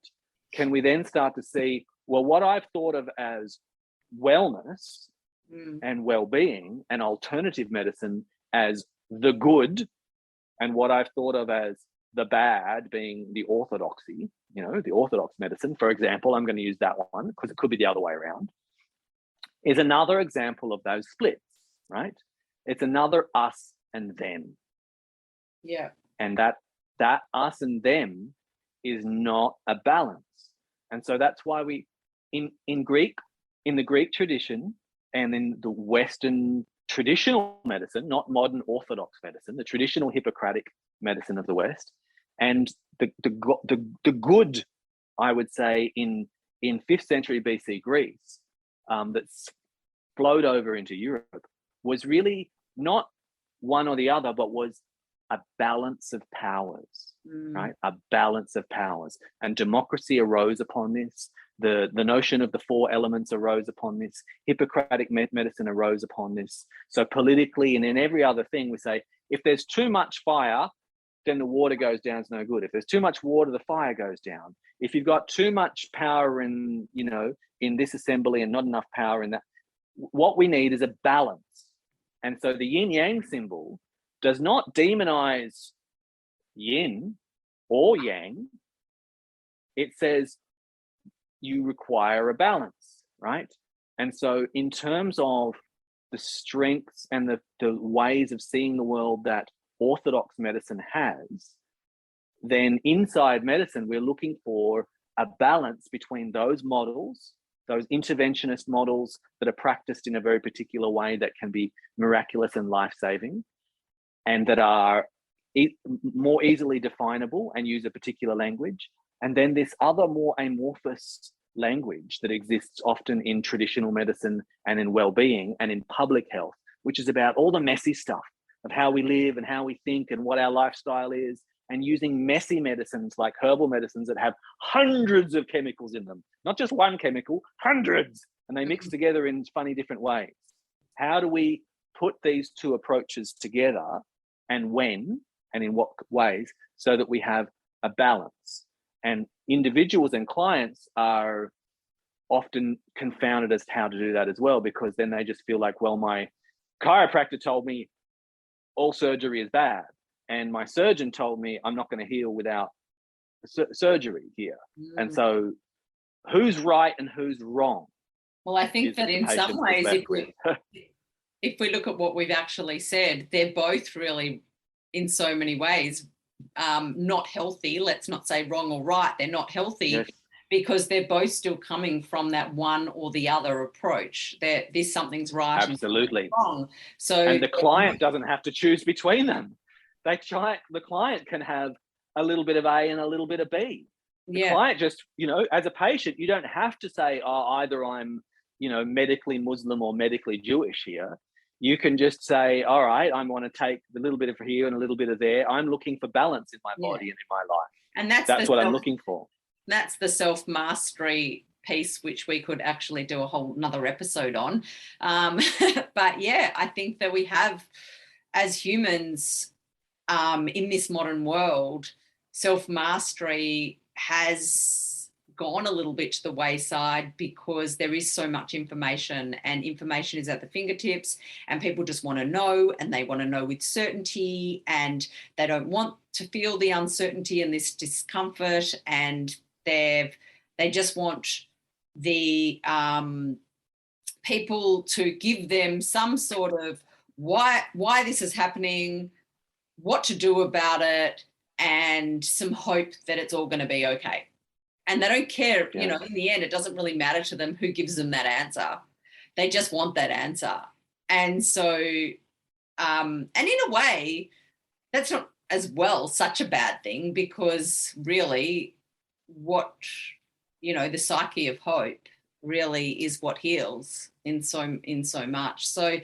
can we then start to see, well, what I've thought of as wellness and well-being and alternative medicine as the good, and what I've thought of as the bad being the orthodoxy, the orthodox medicine, for example, I'm going to use that one because it could be the other way around, is another example of those splits, right? It's another us and them. Yeah. And that us and them is not a balance. And so that's why we, in the Greek tradition and in the Western traditional medicine, not modern Orthodox medicine, the traditional Hippocratic medicine of the West, and the good, I would say, in 5th century BC Greece, that's flowed over into Europe, was really not one or the other, but was a balance of powers, right? A balance of powers. And democracy arose upon this. The notion of the 4 elements arose upon this. Hippocratic medicine arose upon this. So politically and in every other thing, we say, if there's too much fire, then the water goes down, it's no good. If there's too much water, the fire goes down. If you've got too much power in this assembly and not enough power in that, what we need is a balance. And so the yin-yang symbol does not demonize yin or yang. It says you require a balance, right? And so in terms of the strengths and the ways of seeing the world that Orthodox medicine has, then inside medicine, we're looking for a balance between those models, those interventionist models that are practiced in a very particular way that can be miraculous and life-saving, and that are more easily definable and use a particular language. And then this other more amorphous language that exists often in traditional medicine and in well-being and in public health, which is about all the messy stuff of how we live and how we think and what our lifestyle is, and using messy medicines like herbal medicines that have hundreds of chemicals in them, not just one chemical, hundreds, and they mix together in funny different ways. How do we put these two approaches together and when and in what ways, so that we have a balance. And individuals and clients are often confounded as to how to do that as well, because then they just feel like, well, my chiropractor told me all surgery is bad, and my surgeon told me I'm not going to heal without surgery here. And so who's right and who's wrong? Well, I think that in some ways, if we look at what we've actually said, they're both really, in so many ways, not healthy. Let's not say wrong or right. They're not healthy. Yes. Because they're both still coming from that one or the other approach. There's something's right. Absolutely. And wrong. And the client doesn't have to choose between them. The client can have a little bit of A and a little bit of B. The client just, as a patient, you don't have to say, oh, either I'm, medically Muslim or medically Jewish here. You can just say, all right, I want to take a little bit of here and a little bit of there. I'm looking for balance in my body and in my life. And that's what I'm looking for. That's the self-mastery piece, which we could actually do a whole another episode on. But yeah, I think that we have, as humans, in this modern world, self-mastery has gone a little bit to the wayside because there is so much information, and information is at the fingertips, and people just want to know, and they want to know with certainty, and they don't want to feel the uncertainty and this discomfort, and they just want the people to give them some sort of why this is happening, what to do about it, and some hope that it's all going to be okay. And they don't care, in the end, it doesn't really matter to them who gives them that answer. They just want that answer. And so, and in a way, that's not as well such a bad thing, because really what, the psyche of hope really is what heals in so much. So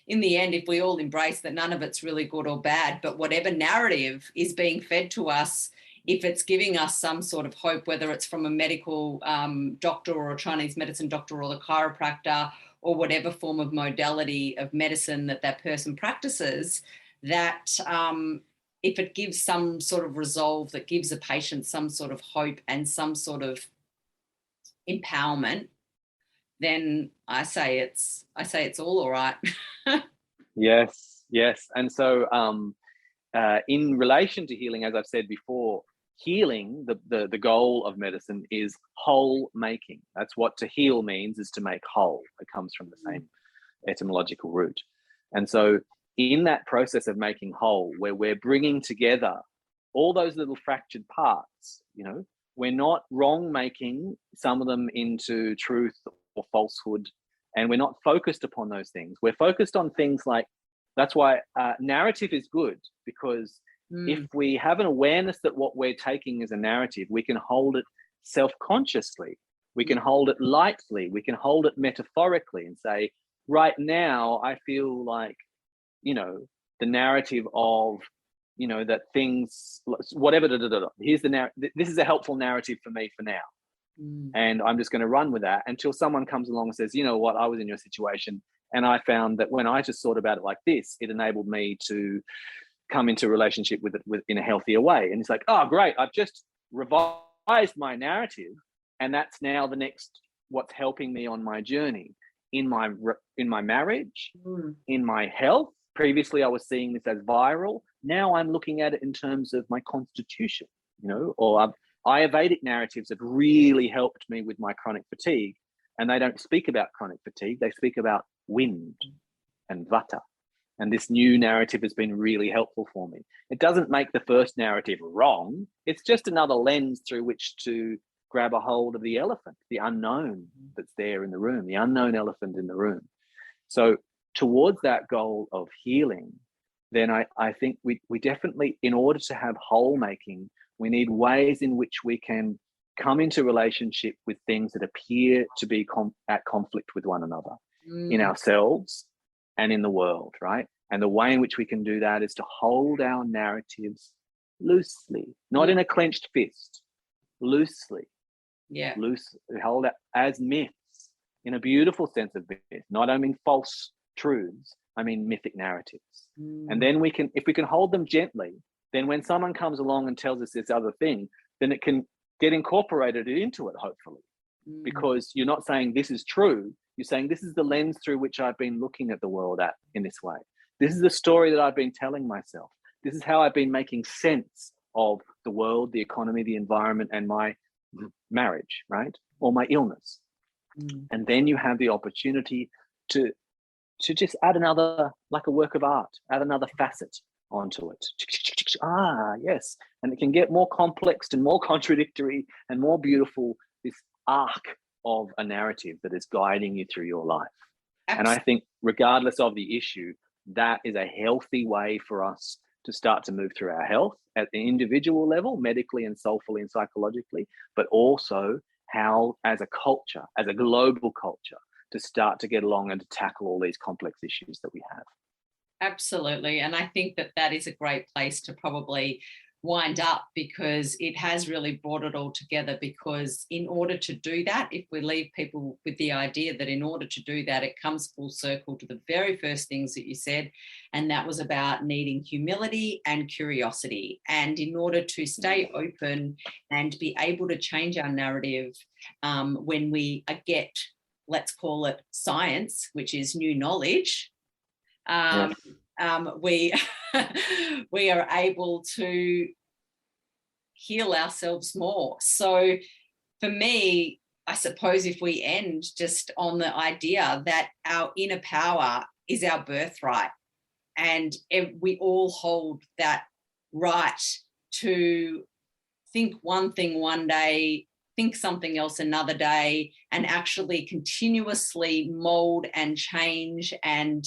in the end, if we all embrace that none of it's really good or bad, but whatever narrative is being fed to us, if it's giving us some sort of hope, whether it's from a medical doctor or a Chinese medicine doctor or the chiropractor or whatever form of modality of medicine that person practices, that if it gives some sort of resolve, that gives a patient some sort of hope and some sort of empowerment, then I say it's all right. Yes. And so in relation to healing, as I've said before, healing, the goal of medicine is whole making. That's what to heal means, is to make whole. It comes from the same etymological root. And so in that process of making whole, where we're bringing together all those little fractured parts, we're not wrong making some of them into truth or falsehood, and we're not focused upon those things. We're focused on things like, that's why narrative is good, because if we have an awareness that what we're taking is a narrative, we can hold it self-consciously, we can hold it lightly, we can hold it metaphorically and say, right now, I feel like, the narrative of, that things, whatever, here's the narrative. This is a helpful narrative for me for now. And I'm just going to run with that until someone comes along and says, you know what, I was in your situation, and I found that when I just thought about it like this, it enabled me to come into a relationship with it in a healthier way. And it's like, oh, great, I've just revised my narrative, and that's now the next, what's helping me on my journey in my marriage, in my health. Previously, I was seeing this as viral. Now I'm looking at it in terms of my constitution, or Ayurvedic narratives have really helped me with my chronic fatigue. And they don't speak about chronic fatigue. They speak about wind and vata. And this new narrative has been really helpful for me. It doesn't make the first narrative wrong. It's just another lens through which to grab a hold of the elephant, the unknown that's there in the room, the unknown elephant in the room. So towards that goal of healing, then I think we definitely, in order to have whole making, we need ways in which we can come into relationship with things that appear to be at conflict with one another in ourselves and in the world, right? And the way in which we can do that is to hold our narratives loosely, not in a clenched fist, loosely. Yeah. Loosely, hold it as myths in a beautiful sense of myth, not only false truths, I mean mythic narratives. And then if we can hold them gently, then when someone comes along and tells us this other thing, then it can get incorporated into it, hopefully. Because you're not saying this is true, you're saying this is the lens through which I've been looking at the world at in this way. This is the story that I've been telling myself. This is how I've been making sense of the world, the economy, the environment, and my marriage, right? Or my illness. And then you have the opportunity to just add another, like a work of art, add another facet onto it. Yes. And it can get more complex and more contradictory and more beautiful, this arc of a narrative that is guiding you through your life. Absolutely. And I think regardless of the issue, that is a healthy way for us to start to move through our health at the individual level, medically and soulfully and psychologically, but also how, as a culture, as a global culture, to start to get along and to tackle all these complex issues that we have. Absolutely. And I think that is a great place to probably wind up, because it has really brought it all together. Because in order to do that, if we leave people with the idea that in order to do that, it comes full circle to the very first things that you said, and that was about needing humility and curiosity. And in order to stay open and be able to change our narrative, when we get, let's call it science, which is new knowledge, yes. We are able to heal ourselves more. So for me, I suppose if we end just on the idea that our inner power is our birthright, and we all hold that right to think one thing one day, think something else another day, and actually continuously mold and change and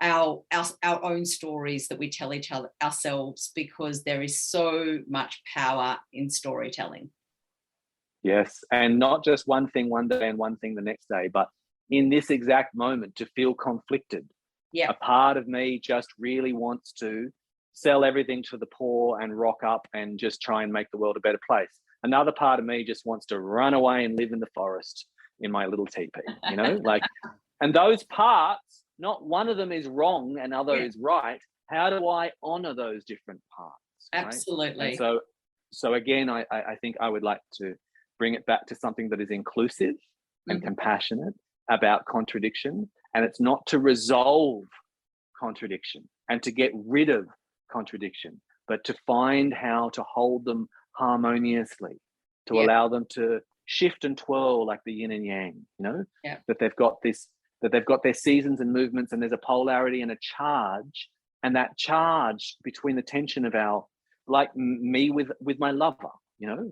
our own stories that we tell each other ourselves, because there is so much power in storytelling. Yes, and not just one thing one day and one thing the next day, but in this exact moment to feel conflicted. Yeah, a part of me just really wants to sell everything to the poor and rock up and just try and make the world a better place. Another part of me just wants to run away and live in the forest in my little teepee, and those parts, not one of them is wrong and other is right. How do I honor those different parts? Absolutely. Right? So again, I think I would like to bring it back to something that is inclusive and compassionate about contradiction. And it's not to resolve contradiction and to get rid of contradiction, but to find how to hold them harmoniously, to allow them to shift and twirl like the yin and yang, that they've got their seasons and movements, and there's a polarity and a charge, and that charge between the tension of like me with my lover,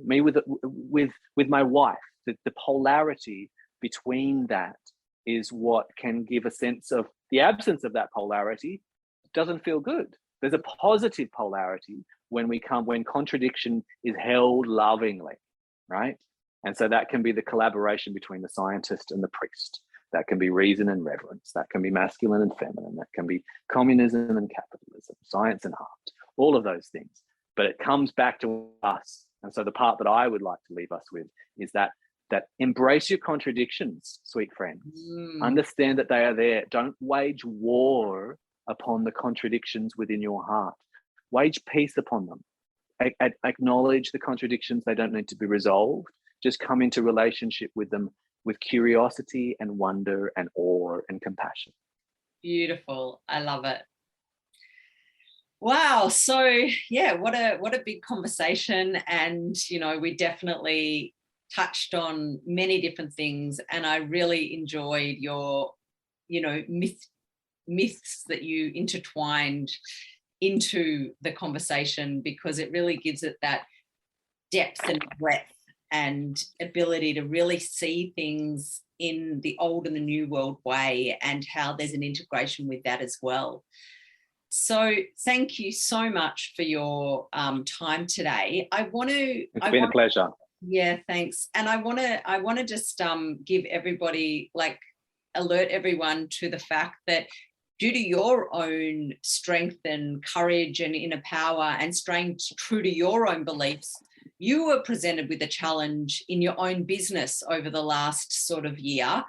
me with my wife, the polarity between that is what can give a sense of the absence of that polarity doesn't feel good. There's a positive polarity when contradiction is held lovingly, right? And so that can be the collaboration between the scientist and the priest. That can be reason and reverence. That can be masculine and feminine. That can be communism and capitalism, science and art, all of those things. But it comes back to us. And so the part that I would like to leave us with is that embrace your contradictions, sweet friends. Understand that they are there. Don't wage war upon the contradictions within your heart. Wage peace upon them. Acknowledge the contradictions. They don't need to be resolved. Just come into relationship with them with curiosity and wonder and awe and compassion. Beautiful. I love it. Wow. So what a big conversation. And, we definitely touched on many different things. And I really enjoyed your, myths that you intertwined into the conversation, because it really gives it that depth and breadth and ability to really see things in the old and the new world way, and how there's an integration with that as well. So thank you so much for your time today. It's been a pleasure. Yeah, thanks. And I want to just give everybody, alert everyone to the fact that due to your own strength and courage and inner power and staying true to your own beliefs, you were presented with a challenge in your own business over the last sort of year.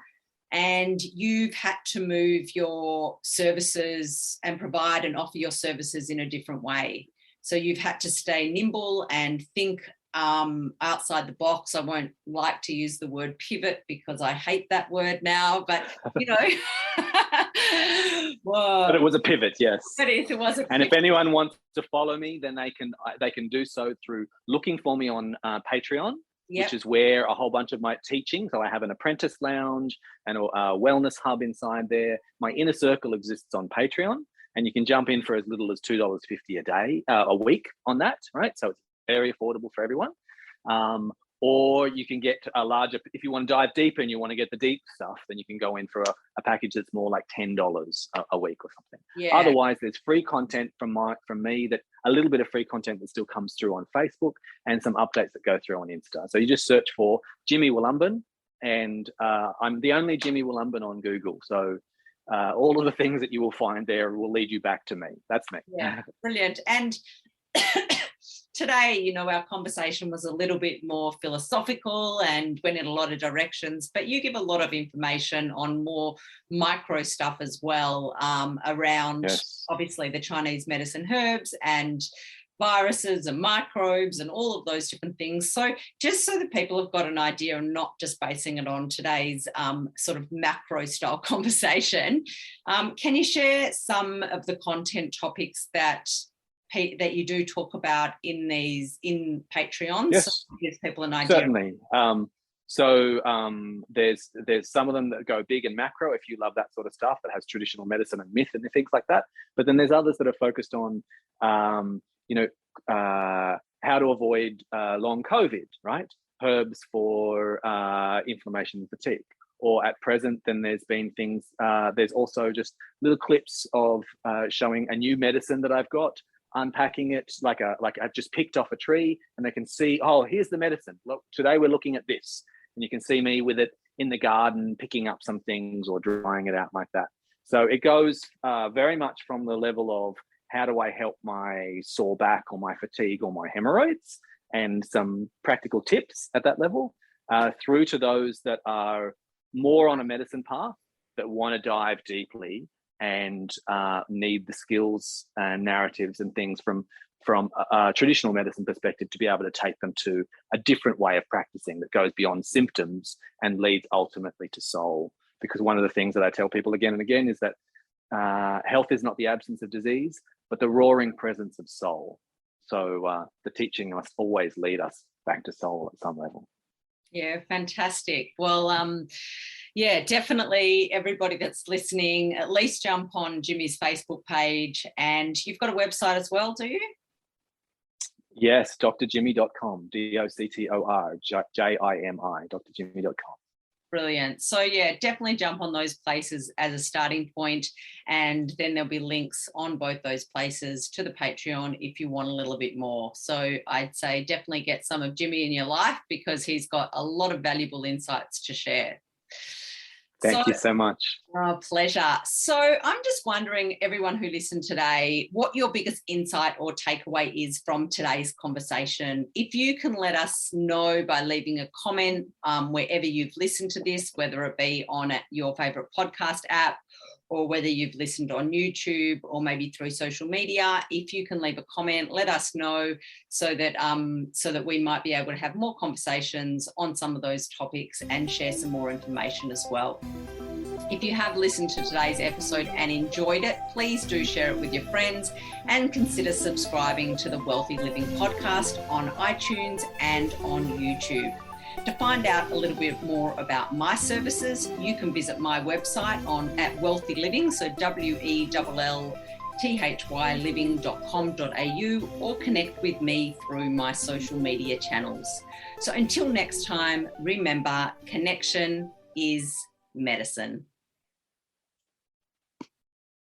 and you've had to move your services and provide and offer your services in a different way. So you've had to stay nimble and think outside the box. I won't like to use the word pivot because I hate that word now, but whoa. But it was a pivot, yes. It was a pivot. And if anyone wants to follow me, then they can do so through looking for me on Patreon, which is where a whole bunch of my teaching. So I have an apprentice lounge and a wellness hub inside there. My inner circle exists on Patreon, and you can jump in for as little as $2.50 a week on that, right? So it's very affordable for everyone. Or you can get a larger, if you want to dive deeper and you want to get the deep stuff, then you can go in for a package that's more like $10 a week or something. Yeah. Otherwise, there's free content from me, that a little bit of free content that still comes through on Facebook, and some updates that go through on Insta. So you just search for Jimi Wollumbin, and I'm the only Jimi Wollumbin on Google. So all of the things that you will find there will lead you back to me. That's me. Yeah, brilliant. And today, our conversation was a little bit more philosophical and went in a lot of directions, but you give a lot of information on more micro stuff as well, around obviously the Chinese medicine herbs and viruses and microbes and all of those different things. So just so that people have got an idea and not just basing it on today's sort of macro style conversation, can you share some of the content topics that you do talk about in Patreon? Yes, so it gives people an idea. Certainly. There's some of them that go big and macro, if you love that sort of stuff, that has traditional medicine and myth and things like that. But then there's others that are focused on, how to avoid long COVID, right? Herbs for inflammation and fatigue. Or at present, then there's been things, there's also just little clips of showing a new medicine that I've got, unpacking it like I've just picked off a tree, and they can see, oh, here's the medicine. Look, today we're looking at this. And you can see me with it in the garden, picking up some things or drying it out like that. So it goes very much from the level of how do I help my sore back or my fatigue or my hemorrhoids, and some practical tips at that level, through to those that are more on a medicine path, that want to dive deeply and need the skills and narratives and things from a traditional medicine perspective to be able to take them to a different way of practicing that goes beyond symptoms and leads ultimately to soul. Because one of the things that I tell people again and again is that health is not the absence of disease, but the roaring presence of soul. So the teaching must always lead us back to soul at some level. Yeah, fantastic. Well, definitely everybody that's listening, at least jump on Jimi's Facebook page. And you've got a website as well, do you? Yes, drjimi.com, DOCTORJIMI, drjimi.com. Brilliant. So definitely jump on those places as a starting point, and then there'll be links on both those places to the Patreon if you want a little bit more. So I'd say definitely get some of Jimi in your life, because he's got a lot of valuable insights to share. Thank you so much. Oh, pleasure. So I'm just wondering, everyone who listened today, what your biggest insight or takeaway is from today's conversation. If you can let us know by leaving a comment wherever you've listened to this, whether it be on your favourite podcast app, or whether you've listened on YouTube or maybe through social media, if you can leave a comment, let us know, so that we might be able to have more conversations on some of those topics and share some more information as well. If you have listened to today's episode and enjoyed it, please do share it with your friends, and consider subscribing to the Wellthy Living podcast on iTunes and on YouTube. To find out a little bit more about my services, you can visit my website at Wellthy Living, so wellthy.living.com.au, or connect with me through my social media channels. So until next time, remember, connection is medicine.